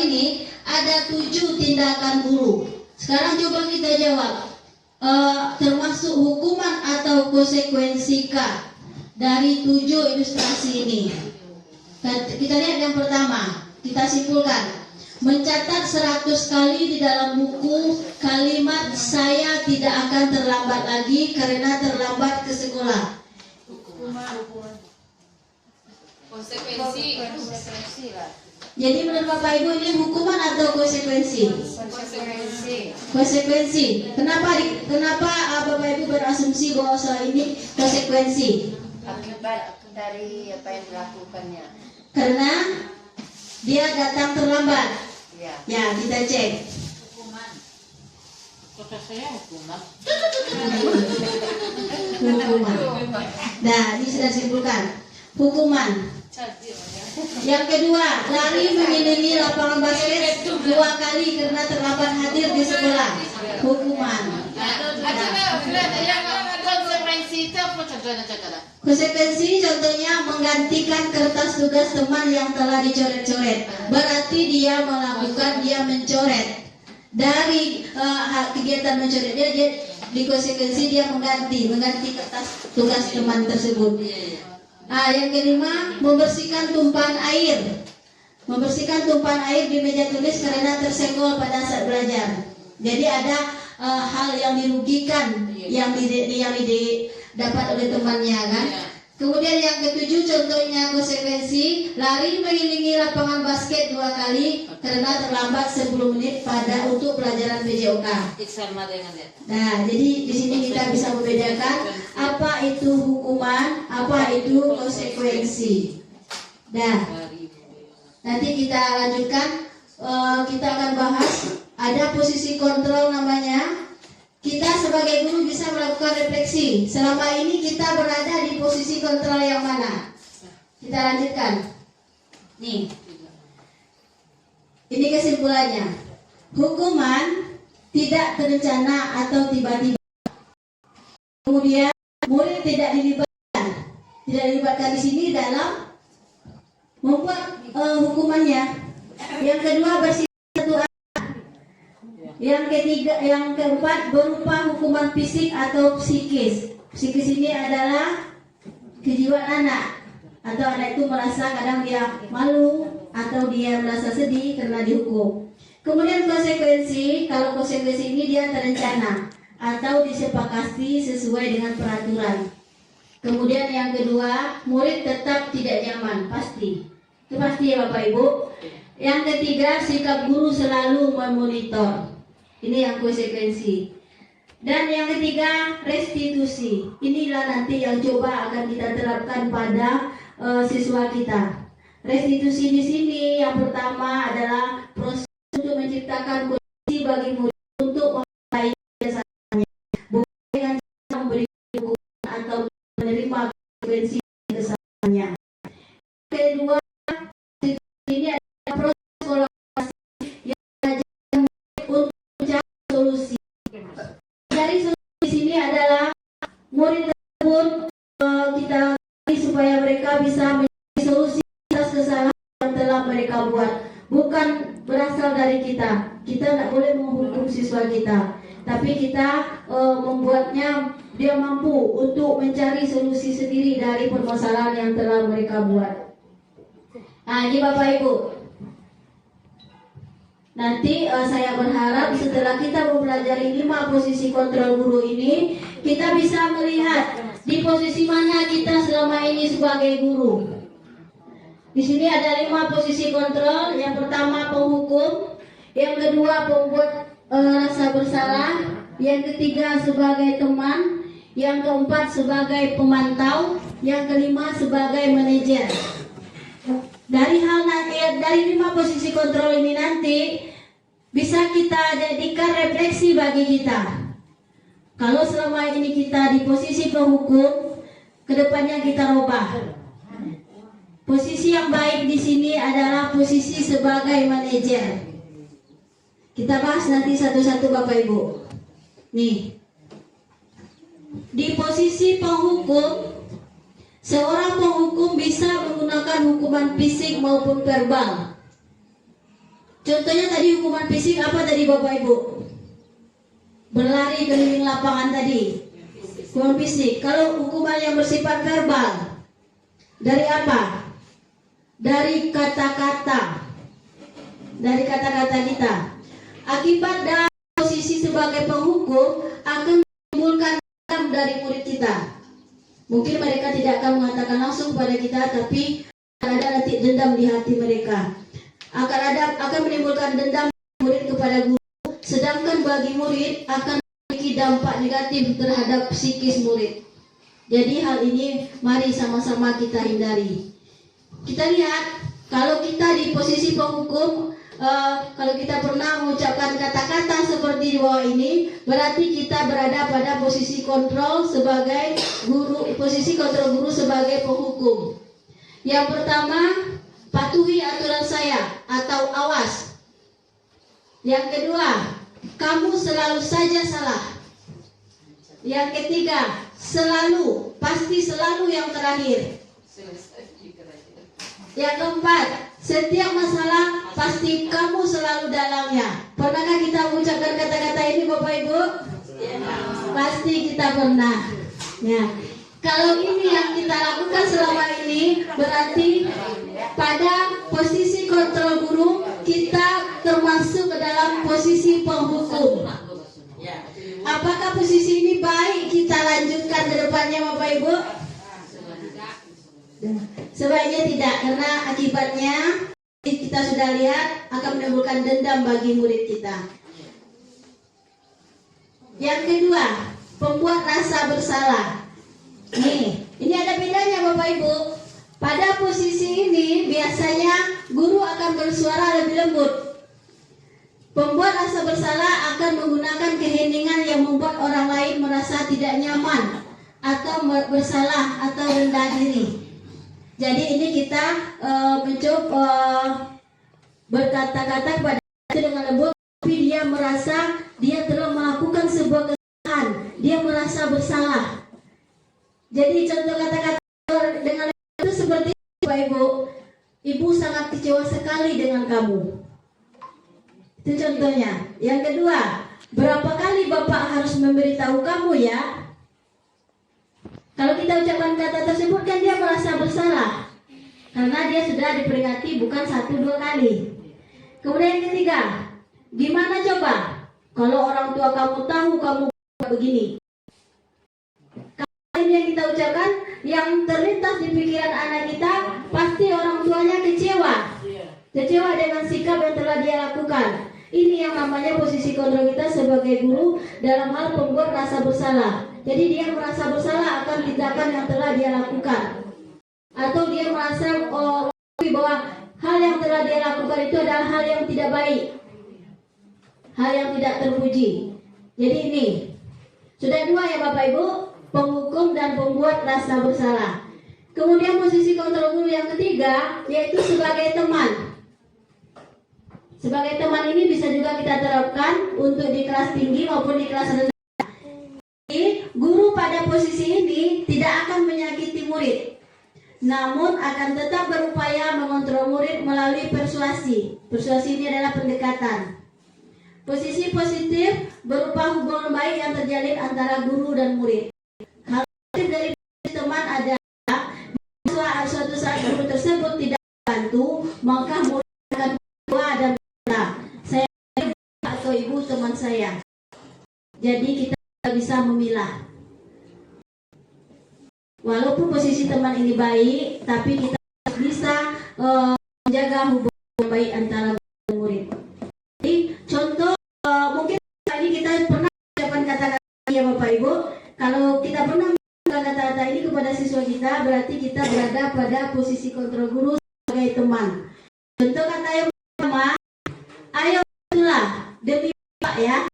ini ada 7 tindakan guru. Sekarang coba kita jawab, termasuk hukuman atau konsekuensi kah dari 7 ilustrasi ini? Kita lihat yang pertama, kita simpulkan. Mencatat 100 kali di dalam buku kalimat saya tidak akan terlambat lagi karena terlambat ke sekolah. Konsekuensi lah. Jadi menurut Bapak Ibu ini hukuman atau konsekuensi? Konsekuensi. Kenapa Bapak Ibu berasumsi bahwa soal ini konsekuensi? Akibat dari apa yang dilakukannya. Karena dia datang terlambat. Ya, kita cek. Kata saya hukuman. Hukuman. Nah, ini sudah simpulkan. Hukuman. Yang kedua, lari mengelilingi lapangan basket 2 kali karena terlambat hadir di sekolah. Hukuman. Konsekuensi itu apa contohnya? Konsekuensi contohnya menggantikan kertas tugas teman yang telah dicoret-coret. Berarti dia mencoret dari kegiatan mencoret dia di konsekuensi dia mengganti kertas tugas teman tersebut. Yang kelima, membersihkan tumpahan air. Membersihkan tumpahan air di meja tulis karena tersenggol pada saat belajar. Jadi ada hal yang dirugikan yang didapat oleh temannya kan. Kemudian yang ketujuh contohnya konsekuensi lari mengelilingi lapangan basket 2 kali karena terlambat 10 menit untuk pelajaran PJOK. Nah, jadi di sini kita bisa membedakan apa itu hukuman, apa itu konsekuensi. Nah, nanti kita lanjutkan. Kita akan bahas ada posisi kontrol namanya. Kita sebagai guru bisa melakukan refleksi. Selama ini kita berada di posisi kontrol yang mana? Kita lanjutkan. Nih. Ini kesimpulannya. Hukuman tidak terencana atau tiba-tiba. Kemudian murid tidak dilibatkan. Tidak dilibatkan di sini dalam membuat hukumannya. Yang kedua bersifat satu. Yang keempat berupa hukuman fisik atau psikis. Psikis ini adalah kejiwaan anak, atau anak itu merasa kadang dia malu atau dia merasa sedih karena dihukum. Kemudian konsekuensi, kalau konsekuensi ini dia terencana atau disepakati sesuai dengan peraturan. Kemudian yang kedua, murid tetap tidak nyaman, pasti. Itu pasti ya Bapak Ibu. Yang ketiga, sikap guru selalu memonitor. Ini yang konsekuensi. Dan yang ketiga, restitusi. Inilah nanti yang coba akan kita terapkan pada siswa kita. Restitusi di sini yang pertama adalah proses untuk menciptakan kondisi bagi murid untuk memperbaiki kesalahannya, bukan dengan cara memberi hukuman atau menerima konsekuensi kesalahannya. Kedua, ini adalah proses kolaborasi yang mengajarkan murid untuk mencari solusi. Dari solusi mereka buat, bukan berasal dari kita. Kita tidak boleh menghukum siswa kita, tapi kita membuatnya dia mampu untuk mencari solusi sendiri dari permasalahan yang telah mereka buat. Nah, ini Bapak Ibu. Nanti saya berharap setelah kita mempelajari 5 posisi kontrol guru ini, kita bisa melihat di posisi mana kita selama ini sebagai guru. Di sini ada 5 posisi kontrol. Yang pertama penghukum, yang kedua pembuat rasa bersalah, yang ketiga sebagai teman, yang keempat sebagai pemantau, yang kelima sebagai manajer. Dari 5 posisi kontrol ini nanti bisa kita jadikan refleksi bagi kita. Kalau selama ini kita di posisi penghukum, kedepannya kita rubah. Posisi yang baik di sini adalah posisi sebagai manajer. Kita bahas nanti satu-satu Bapak Ibu. Nih, di posisi penghukum, seorang penghukum bisa menggunakan hukuman fisik maupun verbal. Contohnya tadi hukuman fisik apa tadi Bapak Ibu? Berlari keliling lapangan tadi. Hukuman fisik. Kalau hukuman yang bersifat verbal, dari apa? Dari kata-kata. Dari kata-kata kita. Akibat dari posisi sebagai penghukum akan menimbulkan dendam dari murid kita. Mungkin mereka tidak akan mengatakan langsung kepada kita, tapi akan ada nanti dendam di hati mereka. Akan menimbulkan dendam murid kepada guru, sedangkan bagi murid akan memiliki dampak negatif terhadap psikis murid. Jadi hal ini mari sama-sama kita hindari. Kita lihat, kalau kita di posisi penghukum, kalau kita pernah mengucapkan kata-kata seperti di bawah ini, berarti kita berada pada posisi kontrol sebagai guru, posisi kontrol guru sebagai penghukum. Yang pertama, patuhi aturan saya atau awas. Yang kedua, kamu selalu saja salah. Yang ketiga, selalu, pasti selalu yang terakhir. Yang keempat, setiap masalah pasti kamu selalu dalamnya. Pernahkah kita mengucapkan kata-kata ini Bapak Ibu? Pasti kita pernah. Ya. Kalau ini yang kita lakukan selama ini, berarti pada posisi kontrol guru kita termasuk ke dalam posisi penghukum. Apakah posisi ini baik kita lanjutkan ke depannya Bapak Ibu? Sebaiknya tidak, karena akibatnya kita sudah lihat akan menimbulkan dendam bagi murid kita. Yang kedua, pembuat rasa bersalah. Ini ada bedanya Bapak Ibu. Pada posisi ini biasanya guru akan bersuara lebih lembut. Pembuat rasa bersalah akan menggunakan keheningan yang membuat orang lain merasa tidak nyaman atau bersalah atau rendah diri. Jadi ini kita mencoba berkata-kata kepada dia dengan lembut, tapi dia merasa dia telah melakukan sebuah kesalahan, dia merasa bersalah. Jadi contoh kata-kata dengan lembut itu seperti Bapak Ibu, Ibu sangat kecewa sekali dengan kamu. Itu contohnya. Yang kedua, berapa kali Bapak harus memberitahu kamu ya? Kalau kita ucapkan kata tersebut kan dia merasa bersalah, karena dia sudah diperingati bukan 1-2 kali. Kemudian yang ketiga, gimana coba kalau orang tua kamu tahu kamu begini? Kalau ini yang kita ucapkan, yang terlintas di pikiran anak kita, pasti orang tuanya kecewa dengan sikap yang telah dia lakukan. Ini yang namanya posisi kontrol kita sebagai guru dalam hal pembuat rasa bersalah. Jadi dia merasa bersalah akan tindakan yang telah dia lakukan, atau dia merasa bahwa hal yang telah dia lakukan itu adalah hal yang tidak baik, hal yang tidak terpuji. Jadi ini sudah 2 ya Bapak Ibu, penghukum dan pembuat rasa bersalah. Kemudian posisi kontrol guru yang ketiga yaitu sebagai teman. Sebagai teman ini bisa juga kita terapkan untuk di kelas tinggi maupun di kelas rendah. Guru pada posisi ini tidak akan menyakiti murid. namun akan tetap berupaya mengontrol murid melalui persuasi. Persuasi ini adalah pendekatan. Posisi positif berupa hubungan baik yang terjalin antara guru dan murid. Hal positif dari teman adalah suatu saat guru tersebut tidak membantu, maka murid akan berdoa dan berkata, saya atau ibu teman saya. Jadi kita bisa memilah. Walaupun posisi teman ini baik, tapi kita bisa menjaga hubungan baik antara guru dan murid. Jadi contoh mungkin ini kita pernah ucapkan kata-kata ya Bapak Ibu. Kalau kita pernah menggunakan kata-kata ini kepada siswa kita, berarti kita berada pada posisi kontrol guru sebagai teman. Contoh kata yang pertama, ayo itulah demi Pak ya.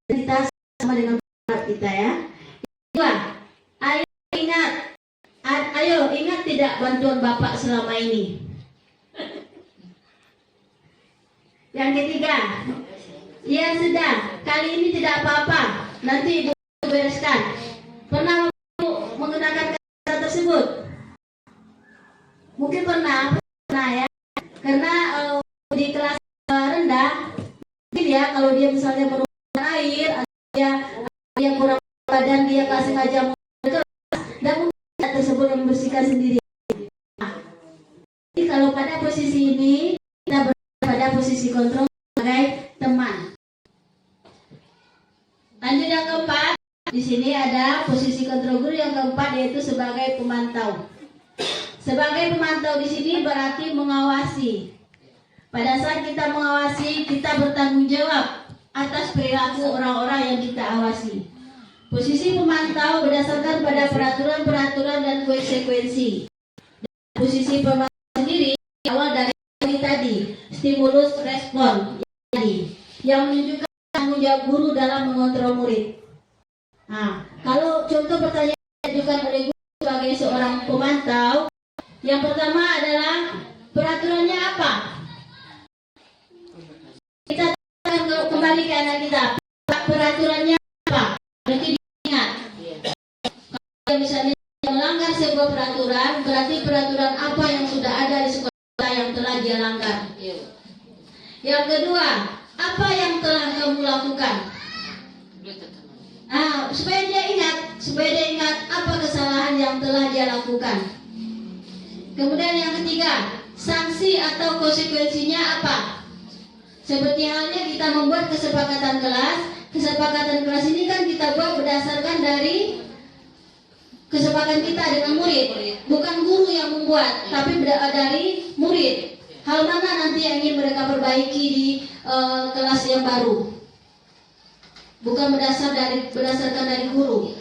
Kita sama dengan Pak kita ya. Kedua, ayo ingat tidak bantuan Bapak selama ini. Yang ketiga, ya sudah, kali ini tidak apa-apa, nanti Ibu bereskan. Pernah menggunakan kata tersebut? Mungkin pernah ya. Karena di kelas rendah, mungkin ya kalau dia misalnya menumpahkan air, atau dia kurang badan, dia kasih sengaja dan mungkin tersebut membersihkan sendiri. Jadi kalau pada posisi ini kita berada pada posisi kontrol sebagai teman. Lanjut yang keempat, di sini ada posisi kontrol guru yang keempat, yaitu sebagai pemantau. Sebagai pemantau di sini berarti mengawasi. Pada saat kita mengawasi, kita bertanggung jawab atas perilaku orang-orang yang kita awasi. Posisi pemantau berdasarkan pada peraturan-peraturan dan konsekuensi. Posisi pemantau sendiri awal dari tadi, stimulus respon yang menunjukkan tanggung jawab guru dalam mengontrol murid. Nah, kalau contoh pertanyaan yang diajukan oleh guru sebagai seorang pemantau, yang pertama adalah peraturannya apa? Kita akan kembali ke anak kita. Peraturannya apa? Berarti diingat. Kalau misalnya melanggar sebuah peraturan, berarti peraturan apa yang sudah ada di sekolah yang telah dia langgar. Yang kedua, apa yang telah kamu lakukan? Supaya dia ingat apa kesalahan yang telah dia lakukan. Kemudian yang ketiga, sanksi atau konsekuensinya apa? Seperti halnya kita membuat kesepakatan kelas. Kesepakatan kelas ini kan kita buat berdasarkan dari kesepakatan kita dengan murid. Bukan guru yang membuat, tapi dari murid. Hal mana nanti yang ingin mereka perbaiki di kelas yang baru? Bukan berdasarkan dari guru.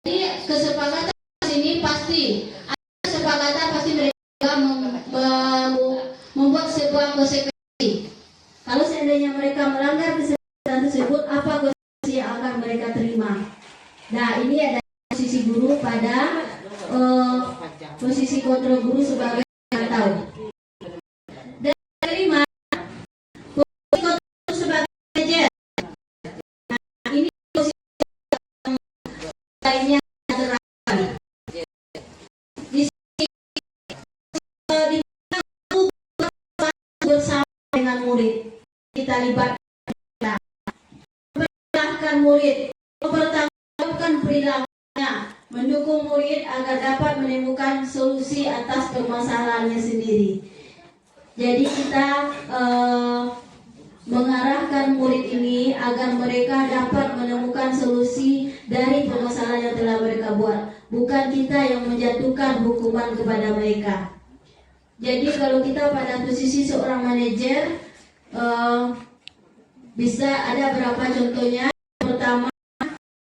Jadi kesepakatan ini pasti ada kesepakatan, pasti mereka membuat sebuah konsekuensi. Kalau seandainya mereka melanggar kesepakatan tersebut, apa konsekuensi yang akan mereka terima? Nah, ini ada posisi guru pada posisi kontrol guru sebagai pemantau. Dan kelima, posisi kontrol guru sebagai manajer. Nah, ini posisi yang lainnya terakhir. Di sini bersama dengan murid, kita libatkan, memperlakukan murid, mempertanggungjawabkan perilakunya, mendukung murid agar dapat menemukan solusi atas permasalahannya sendiri. Jadi kita mengarahkan murid ini agar mereka dapat menemukan solusi dari permasalahan yang telah mereka buat. Bukan kita yang menjatuhkan hukuman kepada mereka. Jadi kalau kita pada posisi seorang manajer, bisa ada berapa contohnya. Pertama,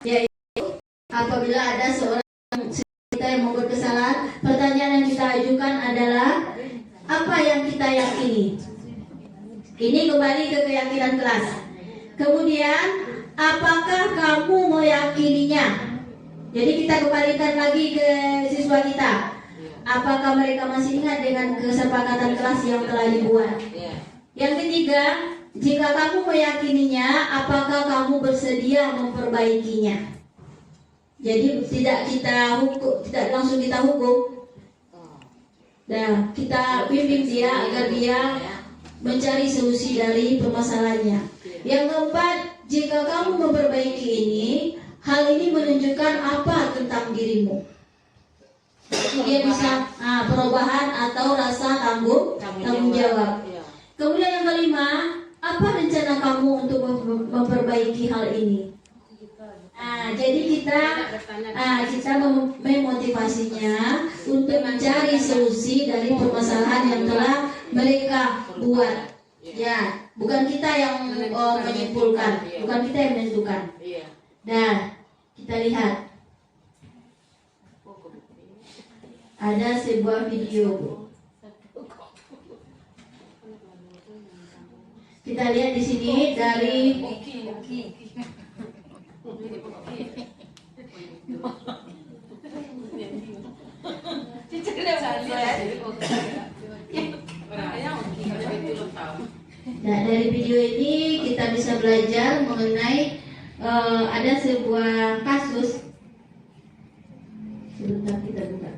yaitu apabila ada seorang kita yang membuat kesalahan, pertanyaan yang kita ajukan adalah apa yang kita yakini. Ini kembali ke keyakinan kelas. Kemudian, apakah kamu meyakininya? Jadi kita kembalikan lagi ke siswa kita. Apakah mereka masih ingat dengan kesepakatan kelas yang telah dibuat? Yang ketiga, jika kamu meyakininya, apakah kamu bersedia memperbaikinya? Jadi tidak langsung kita hukum, Dan kita bimbing dia agar dia mencari solusi dari permasalahannya. Yang keempat, jika kamu memperbaiki ini, hal ini menunjukkan apa tentang dirimu. Dia bisa perubahan atau rasa tanggung jawab. Kemudian yang kelima, apa rencana kamu untuk memperbaiki hal ini? Jadi kita memotivasinya untuk mencari solusi dari permasalahan yang telah mereka buat. Ya, bukan kita yang menyimpulkan, bukan kita yang menentukan. Dan kita lihat ada sebuah video. Kita lihat di sini dari dari video ini kita bisa belajar mengenai ada sebuah kasus. Sebentar kita buka.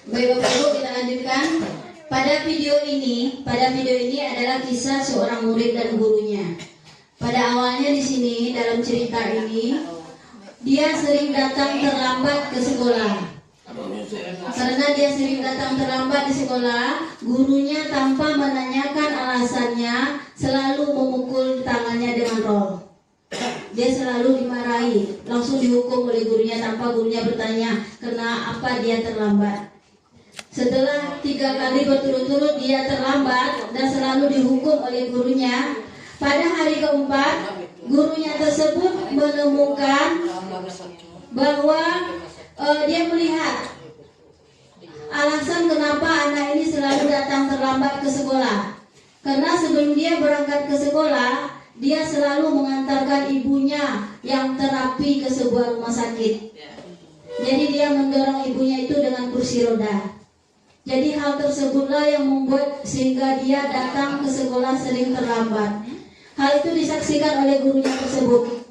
Baik Bapak Ibu, kita lanjutkan. Pada video ini adalah kisah seorang murid dan gurunya. Pada awalnya di sini dalam cerita ini, dia sering datang terlambat ke sekolah. Karena dia sering datang terlambat di sekolah, gurunya tanpa menanyakan alasannya selalu memukul tangannya dengan rol. Dia selalu dimarahi, langsung dihukum oleh gurunya tanpa gurunya bertanya kenapa dia terlambat. Setelah 3 kali berturut-turut dia terlambat dan selalu dihukum oleh gurunya, pada hari keempat gurunya tersebut menemukan bahwa dia melihat alasan kenapa anak ini selalu datang terlambat ke sekolah. Karena sebelum dia berangkat ke sekolah, dia selalu mengantarkan ibunya yang terapi ke sebuah rumah sakit. Jadi dia mendorong ibunya itu dengan kursi roda. Jadi hal tersebutlah yang membuat sehingga dia datang ke sekolah sering terlambat. Hal itu disaksikan oleh gurunya tersebut.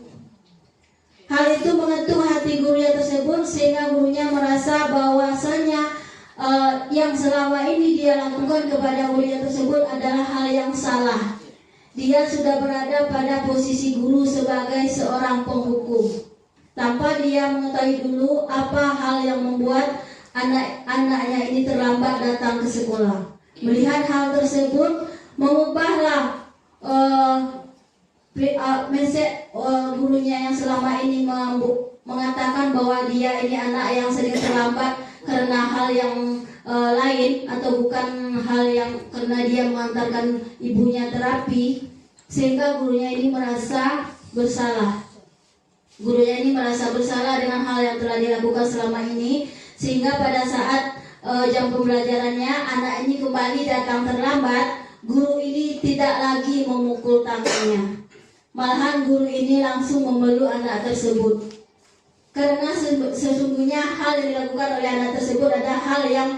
Hal itu menyentuh hati gurunya tersebut sehingga gurunya merasa bahwasanya yang selama ini dia lakukan kepada muridnya tersebut adalah hal yang salah. Dia sudah berada pada posisi guru sebagai seorang penghukum, tanpa dia mengetahui dulu apa hal yang membuat anak-anaknya ini terlambat datang ke sekolah. Melihat hal tersebut, mengubahlah mindset gurunya yang selama ini mengatakan bahwa dia ini anak yang sering terlambat karena hal yang lain atau bukan hal yang karena dia mengantarkan ibunya terapi, sehingga gurunya ini merasa bersalah. Gurunya ini merasa bersalah dengan hal yang telah dilakukan selama ini, sehingga pada saat jam pembelajarannya anak ini kembali datang terlambat, guru ini tidak lagi memukul tangannya. Malahan guru ini langsung memeluk anak tersebut. Karena sesungguhnya hal yang dilakukan oleh anak tersebut adalah hal yang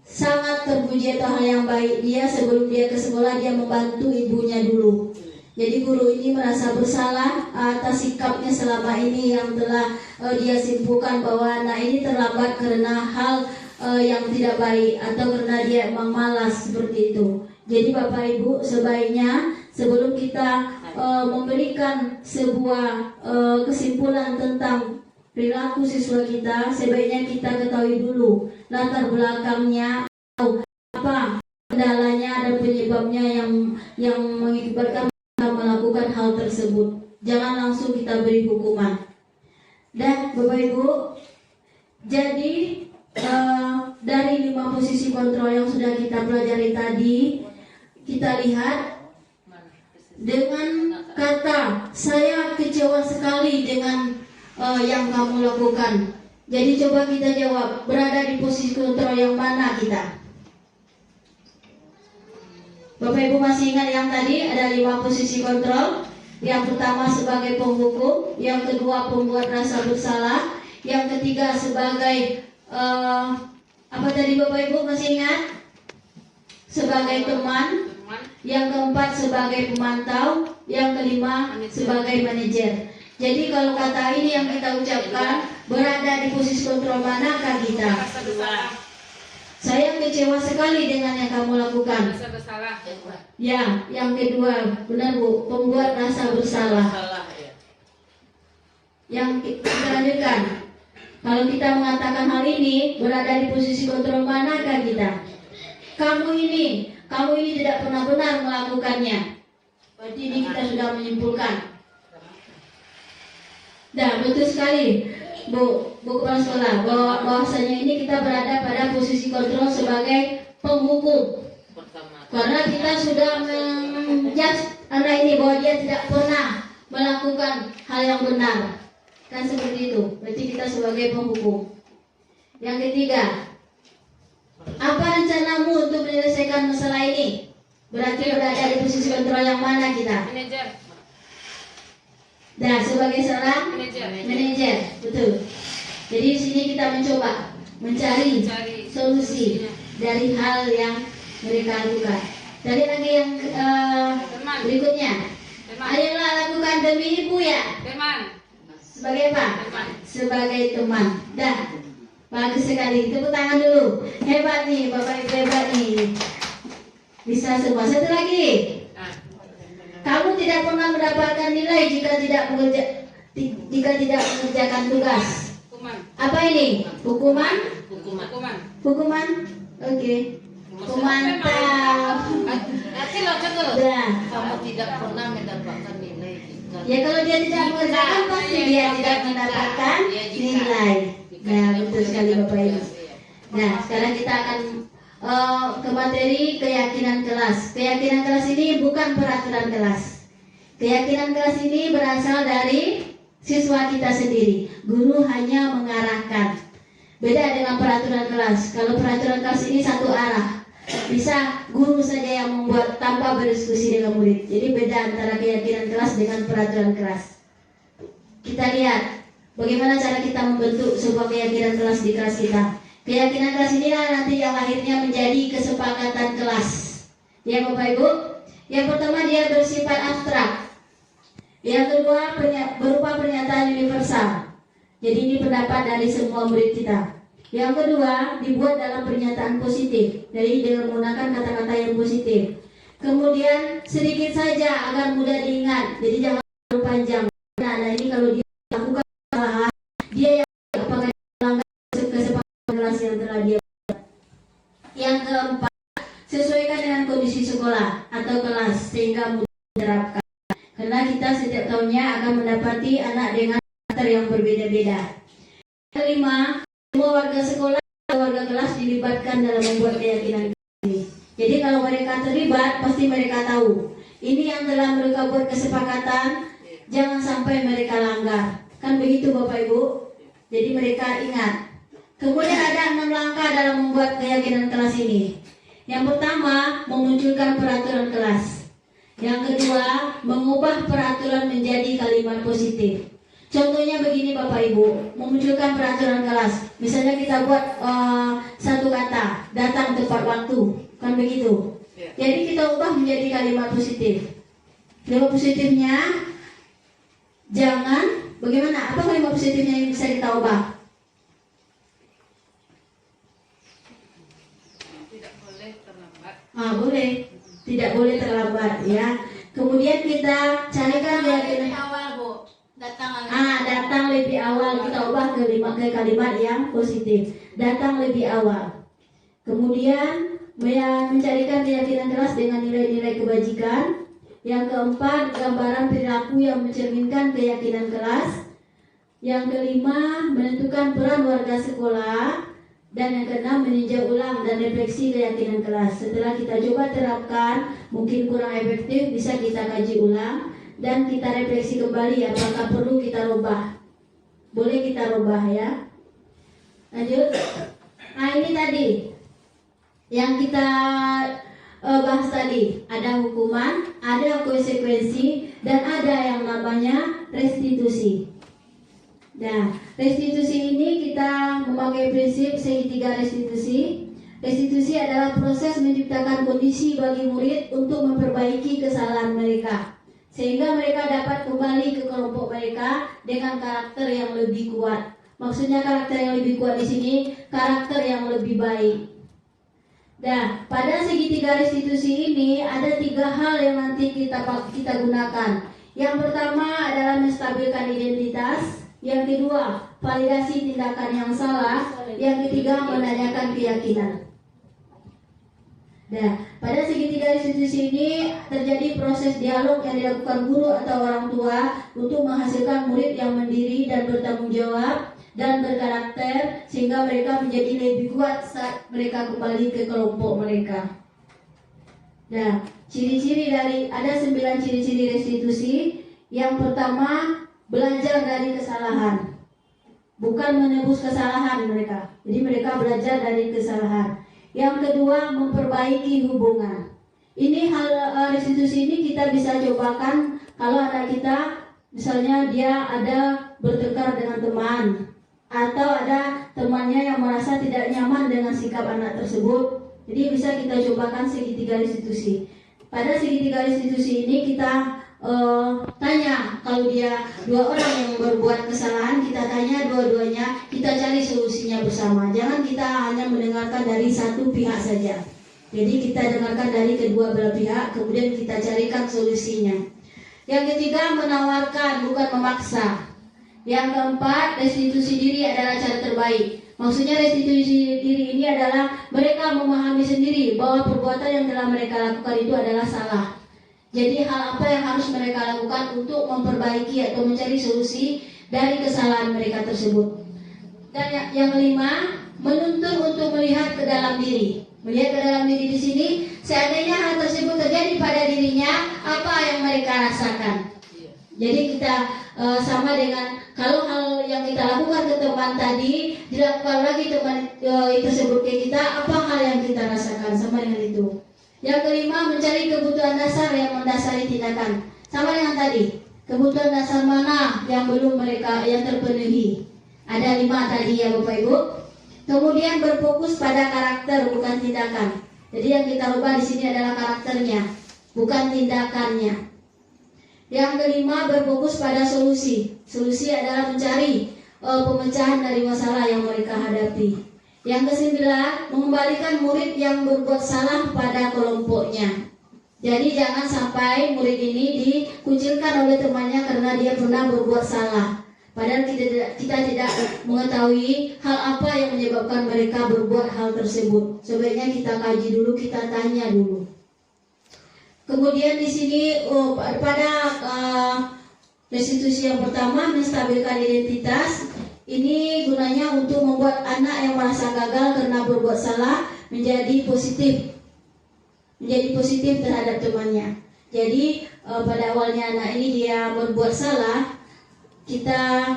sangat terpuji atau hal yang baik. Dia sebelum dia ke sekolah dia membantu ibunya dulu. Jadi guru ini merasa bersalah atas sikapnya selama ini yang telah dia simpulkan bahwa anak ini terlambat karena hal yang tidak baik atau karena dia memang malas seperti itu. Jadi Bapak Ibu, sebaiknya sebelum kita memberikan sebuah kesimpulan tentang perilaku siswa kita, sebaiknya kita ketahui dulu latar belakangnya, apa kendalanya dan penyebabnya yang mengakibatkan melakukan hal tersebut. Jangan langsung kita beri hukuman. Dan Bapak Ibu, jadi dari 5 posisi kontrol yang sudah kita pelajari tadi, kita lihat dengan kata saya kecewa sekali dengan yang kamu lakukan. Jadi coba kita jawab, berada di posisi kontrol yang mana kita? Bapak Ibu masih ingat yang tadi ada 5 posisi kontrol. Yang pertama sebagai penghukum, yang kedua pembuat rasa bersalah, yang ketiga sebagai apa tadi Bapak Ibu masih ingat? Sebagai teman, yang keempat sebagai pemantau, yang kelima sebagai manajer. Jadi kalau kata ini yang kita ucapkan, berada di posisi kontrol manakah kita? Saya kecewa sekali dengan yang kamu lakukan. Ya, yang kedua, benar Bu, pembuat rasa bersalah. Yang kita lanjutkan, kalau kita mengatakan hal ini, berada di posisi kontrol manakah kita? Kamu ini tidak pernah benar melakukannya. Berarti ini kita sudah menyimpulkan. Nah, betul sekali Bu Kepala Sekolah, bahwasanya ini kita berada pada posisi kontrol sebagai penghukum. Karena kita sudah menjudge anak ini bahwa dia tidak pernah melakukan hal yang benar. Kan seperti itu. Berarti kita sebagai penghukum. Yang ketiga, apa rencanamu untuk menyelesaikan masalah ini? Berarti berada di posisi kontrol yang mana kita? Manajer. Nah, sebagai seorang manajer, betul. Jadi di sini kita mencoba mencari solusi dari hal yang mereka lakukan. Dari lagi yang berikutnya, ayolah lakukan demi ibu ya. Sebagai apa? Sebagai teman. Dah, bagus sekali. Tepuk tangan dulu. Hebat nih, Bapak Ibu, hebat nih. Bisa semua. Satu lagi. Kamu tidak pernah mendapatkan nilai jika tidak mengerjakan tugas. Apa ini? Hukuman? Hukuman? Oke. Mantap. Nanti lo contoh. Dah. Kamu tidak pernah mendapatkan nilai. Ya kalau dia tidak mengerjakan pasti dia tidak mendapatkan nilai. Nah, betul sekali Bapak Ibu. Nah, sekarang kita akan ke materi keyakinan kelas. Keyakinan kelas ini bukan peraturan kelas. Keyakinan kelas ini berasal dari siswa kita sendiri. Guru hanya mengarahkan. Beda dengan peraturan kelas. Kalau peraturan kelas ini satu arah, bisa guru saja yang membuat tanpa berdiskusi dengan murid. Jadi beda antara keyakinan kelas dengan peraturan kelas. Kita lihat bagaimana cara kita membentuk sebuah keyakinan kelas di kelas kita. Keyakinan kelas inilah nanti yang akhirnya menjadi kesepakatan kelas. Ya Bapak Ibu. Yang pertama dia bersifat abstrak. Yang kedua berupa pernyataan universal. Jadi ini pendapat dari semua murid kita. Yang kedua dibuat dalam pernyataan positif. Jadi dengan menggunakan kata-kata yang positif. Kemudian sedikit saja agar mudah diingat. Jadi jangan terlalu panjang. Nah ini kalau dia lakukan kesalahan, dia yang apakah melanggar kesepakatan kelas yang telah dia buat. Yang keempat, sesuaikan dengan kondisi sekolah atau kelas sehingga mudah diterapkan. Karena kita setiap tahunnya akan mendapati anak dengan karakter yang berbeda-beda. Kelima, semua warga sekolah atau warga kelas dilibatkan dalam membuat keyakinan ini. Jadi kalau mereka terlibat, pasti mereka tahu. Ini yang telah mereka buat kesepakatan, jangan sampai mereka langgar. Kan begitu Bapak Ibu? Jadi mereka ingat. Kemudian ada 6 langkah dalam membuat keyakinan kelas ini. Yang pertama, memunculkan peraturan kelas. Yang kedua, mengubah peraturan menjadi kalimat positif. Contohnya begini Bapak Ibu, memunculkan peraturan kelas. Misalnya kita buat satu kata, datang tepat waktu. Kan begitu? Jadi kita ubah menjadi kalimat positif. Kalimat positifnya, jangan, bagaimana? Apa kalimat positifnya yang bisa kita ubah? Tidak boleh terlambat. Boleh. Tidak boleh terlambat ya. Kemudian kita carikan keyakinan Awal Bu, datang datang lebih awal. Kita ubah ke kalimat yang positif. Datang lebih awal. Kemudian mencarikan keyakinan kelas dengan nilai-nilai kebajikan. Yang keempat, gambaran perilaku yang mencerminkan keyakinan kelas. Yang kelima, menentukan peran warga sekolah. Dan yang keenam, meninjau ulang dan refleksi keyakinan kelas. Setelah kita coba terapkan, mungkin kurang efektif, bisa kita kaji ulang dan kita refleksi kembali apakah perlu kita rubah. Boleh kita rubah ya. Lanjut. Nah ini tadi yang kita bahas tadi. Ada hukuman, ada konsekuensi, dan ada yang namanya restitusi. Nah, restitusi ini kita memakai prinsip segitiga restitusi. Restitusi adalah proses menciptakan kondisi bagi murid untuk memperbaiki kesalahan mereka, sehingga mereka dapat kembali ke kelompok mereka dengan karakter yang lebih kuat. Maksudnya karakter yang lebih kuat di sini, karakter yang lebih baik. Nah, pada segitiga restitusi ini ada 3 hal yang nanti kita gunakan. Yang pertama adalah menstabilkan identitas, yang kedua validasi tindakan yang salah, yang ketiga menanyakan keyakinan. Nah, pada segitiga restitusi ini terjadi proses dialog yang dilakukan guru atau orang tua untuk menghasilkan murid yang mandiri dan bertanggung jawab dan berkarakter, sehingga mereka menjadi lebih kuat saat mereka kembali ke kelompok mereka. Nah, ciri-ciri ada 9 ciri-ciri restitusi. Yang pertama, belajar dari kesalahan, bukan menebus kesalahan mereka. Jadi mereka belajar dari kesalahan. Yang kedua, memperbaiki hubungan. Ini hal restitusi ini kita bisa cobakan kalau anak kita misalnya dia ada bertengkar dengan teman, atau ada temannya yang merasa tidak nyaman dengan sikap anak tersebut. Jadi bisa kita cobakan segitiga restitusi. Pada segitiga restitusi ini kita tanya, kalau dia 2 orang yang berbuat kesalahan, kita tanya dua-duanya, kita cari solusinya bersama. Jangan kita hanya mendengarkan dari satu pihak saja. Jadi kita dengarkan dari kedua belah pihak, kemudian kita carikan solusinya. Yang ketiga, menawarkan bukan memaksa. Yang keempat, restitusi diri adalah cara terbaik. Maksudnya restitusi diri ini adalah mereka memahami sendiri bahwa perbuatan yang telah mereka lakukan itu adalah salah. Jadi hal apa yang harus mereka lakukan untuk memperbaiki atau mencari solusi dari kesalahan mereka tersebut. Dan yang kelima, menuntun untuk melihat ke dalam diri. Melihat ke dalam diri di sini, seandainya hal tersebut terjadi pada dirinya, apa yang mereka rasakan. Jadi kita sama dengan kalau hal yang kita lakukan ke teman tadi dilakukan lagi teman tersebut ke kita, apa hal yang kita rasakan, sama dengan itu. Yang kelima, mencari kebutuhan dasar yang mendasari tindakan. Sama dengan tadi, kebutuhan dasar mana yang belum mereka yang terpenuhi. Ada 5 tadi ya Bapak Ibu. Kemudian berfokus pada karakter bukan tindakan. Jadi yang kita ubah di sini adalah karakternya, bukan tindakannya. Yang kelima, berfokus pada solusi. Solusi adalah mencari pemecahan dari masalah yang mereka hadapi. Yang kesembilan, mengembalikan murid yang berbuat salah pada kelompoknya. Jadi jangan sampai murid ini dikucilkan oleh temannya karena dia pernah berbuat salah. Padahal kita tidak mengetahui hal apa yang menyebabkan mereka berbuat hal tersebut. Sebaiknya kita kaji dulu, kita tanya dulu. Kemudian di sini pada restitusi yang pertama, menstabilkan identitas. Ini gunanya untuk membuat anak yang merasa gagal karena berbuat salah menjadi positif terhadap temannya. Jadi pada awalnya anak ini dia berbuat salah, kita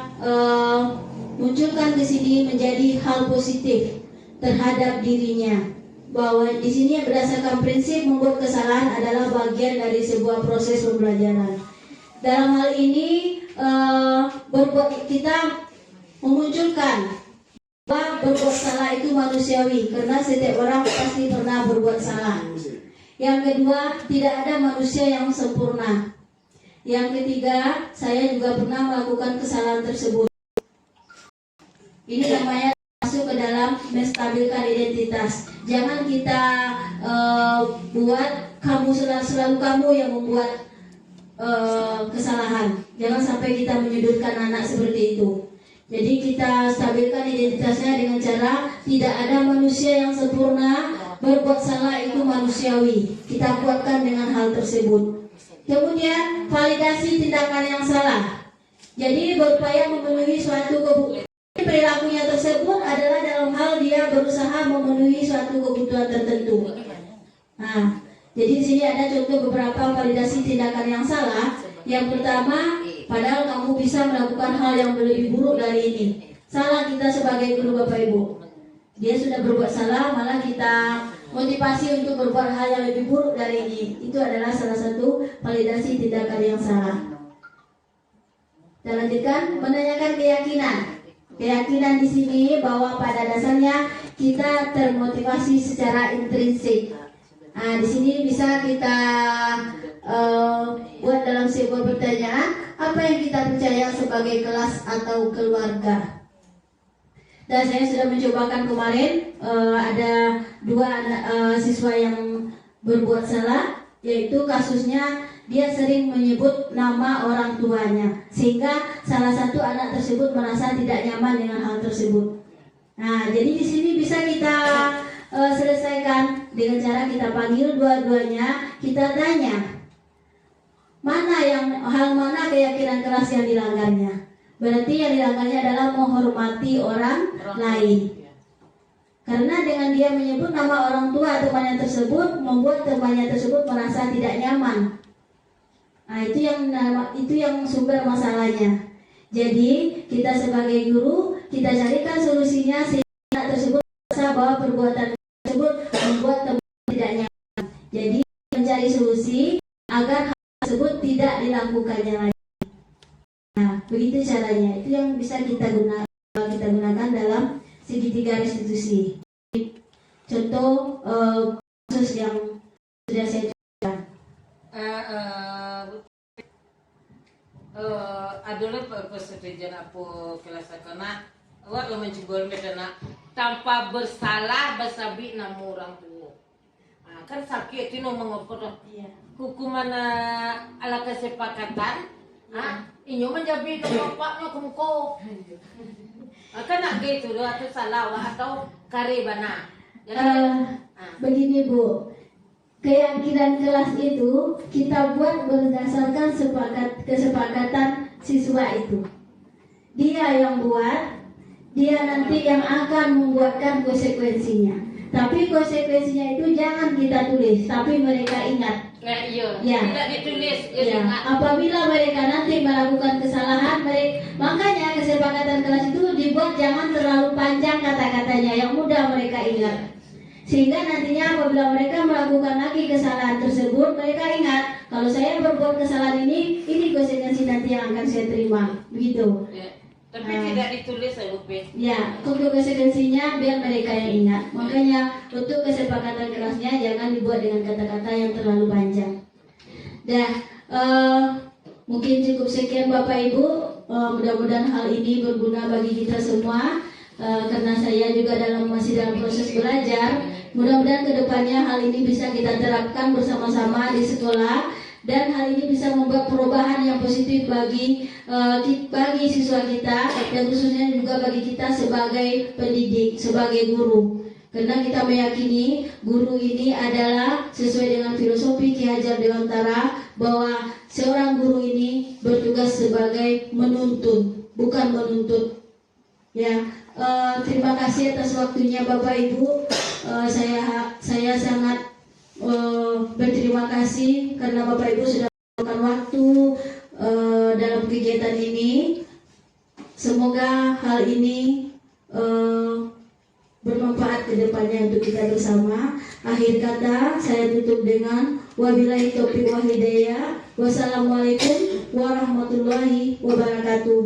munculkan ke sini menjadi hal positif terhadap dirinya. Bahwa di sini berdasarkan prinsip membuat kesalahan adalah bagian dari sebuah proses pembelajaran. Dalam hal ini kita memunculkan bahwa berbuat salah itu manusiawi karena setiap orang pasti pernah berbuat salah. Yang kedua, tidak ada manusia yang sempurna. Yang ketiga, saya juga pernah melakukan kesalahan tersebut. Ini namanya masuk ke dalam menstabilkan identitas. Jangan kita buat selalu kamu yang membuat kesalahan. Jangan sampai kita menyudutkan anak seperti itu. Jadi kita stabilkan identitasnya dengan cara tidak ada manusia yang sempurna, berbuat salah itu manusiawi. Kita kuatkan dengan hal tersebut. Kemudian validasi tindakan yang salah. Jadi berupaya memenuhi suatu kebutuhan. Perilakunya tersebut adalah dalam hal dia berusaha memenuhi suatu kebutuhan tertentu. Nah, jadi di sini ada contoh beberapa validasi tindakan yang salah. Yang pertama, padahal kamu bisa melakukan hal yang lebih buruk dari ini. Salah kita sebagai guru Bapak Ibu. Dia sudah berbuat salah, malah kita motivasi untuk berbuat hal yang lebih buruk dari ini. Itu adalah salah satu validasi tindakan yang salah. Dan lanjutkan, menanyakan keyakinan. Keyakinan di sini bahwa pada dasarnya kita termotivasi secara intrinsik. Nah, di sini bisa kita buat dalam sebuah pertanyaan, apa yang kita percaya sebagai kelas atau keluarga. Dan saya sudah mencobakan kemarin, ada 2 siswa yang berbuat salah, yaitu kasusnya dia sering menyebut nama orang tuanya, sehingga salah satu anak tersebut merasa tidak nyaman dengan hal tersebut. Nah, jadi di sini bisa kita selesaikan dengan cara kita panggil dua-duanya, kita tanya hal mana keyakinan keras yang dilanggarnya. Berarti yang dilanggarnya adalah menghormati orang lain. Karena dengan dia menyebut nama orang tua temannya tersebut, membuat temannya tersebut merasa tidak nyaman. Nah, itu yang sumber masalahnya. Jadi kita sebagai guru, kita carikan solusinya sehingga anak tersebut merasa bahwa perbuatan tersebut membuat teman tidak nyaman. Jadi mencari solusi agar hal tersebut tidak dilakukannya lagi. Nah, begitu caranya. Itu yang bisa kita gunakan dalam segitiga restitusi. Contoh kasus yang sudah saya coba. Adalah persetujuan apa kelas karena awak lo mencegol medana tanpa bersalah bersabi nama orang tua. Kan sakit itu mengopor. Hukuman ala kesepakatan. Inyo menjabi bapaknya kumko. Kan nak gitu doa tu salah atau karibana. Begini Bu, keyakinan kelas itu kita buat berdasarkan kesepakatan siswa itu. Dia yang buat, dia nanti yang akan membuatkan konsekuensinya. Tapi konsekuensinya itu jangan kita tulis, tapi mereka ingat. Iya. Tidak ditulis. Ya. Apabila mereka nanti melakukan kesalahan, makanya kesepakatan kelas itu dibuat jangan terlalu panjang kata-katanya, yang mudah mereka ingat. Sehingga nantinya apabila mereka melakukan lagi kesalahan tersebut, mereka ingat kalau saya berbuat kesalahan ini konsekuensi nanti yang akan saya terima, begitu. Ya. Tapi tidak ditulis ya, Bu. Ya, untuk konsekuensinya biar mereka yang ingat. Makanya untuk kesepakatan kelasnya jangan dibuat dengan kata-kata yang terlalu panjang. Mungkin cukup sekian Bapak Ibu. Mudah-mudahan hal ini berguna bagi kita semua. Karena saya juga masih dalam proses belajar. Mudah-mudahan kedepannya hal ini bisa kita terapkan bersama-sama di sekolah. Dan hal ini bisa membuat perubahan yang positif bagi siswa kita dan khususnya juga bagi kita sebagai pendidik, sebagai guru. Karena kita meyakini guru ini adalah sesuai dengan filosofi Ki Hajar Dewantara bahwa seorang guru ini bertugas sebagai menuntun, bukan menuntut. Ya, terima kasih atas waktunya Bapak Ibu. Saya sangat berterima kasih karena Bapak Ibu sudah melakukan waktu dalam kegiatan ini. Semoga hal ini bermanfaat ke depannya untuk kita bersama. Akhir kata saya tutup dengan wabillahi taufiq wal hidayah. Wassalamualaikum warahmatullahi wabarakatuh.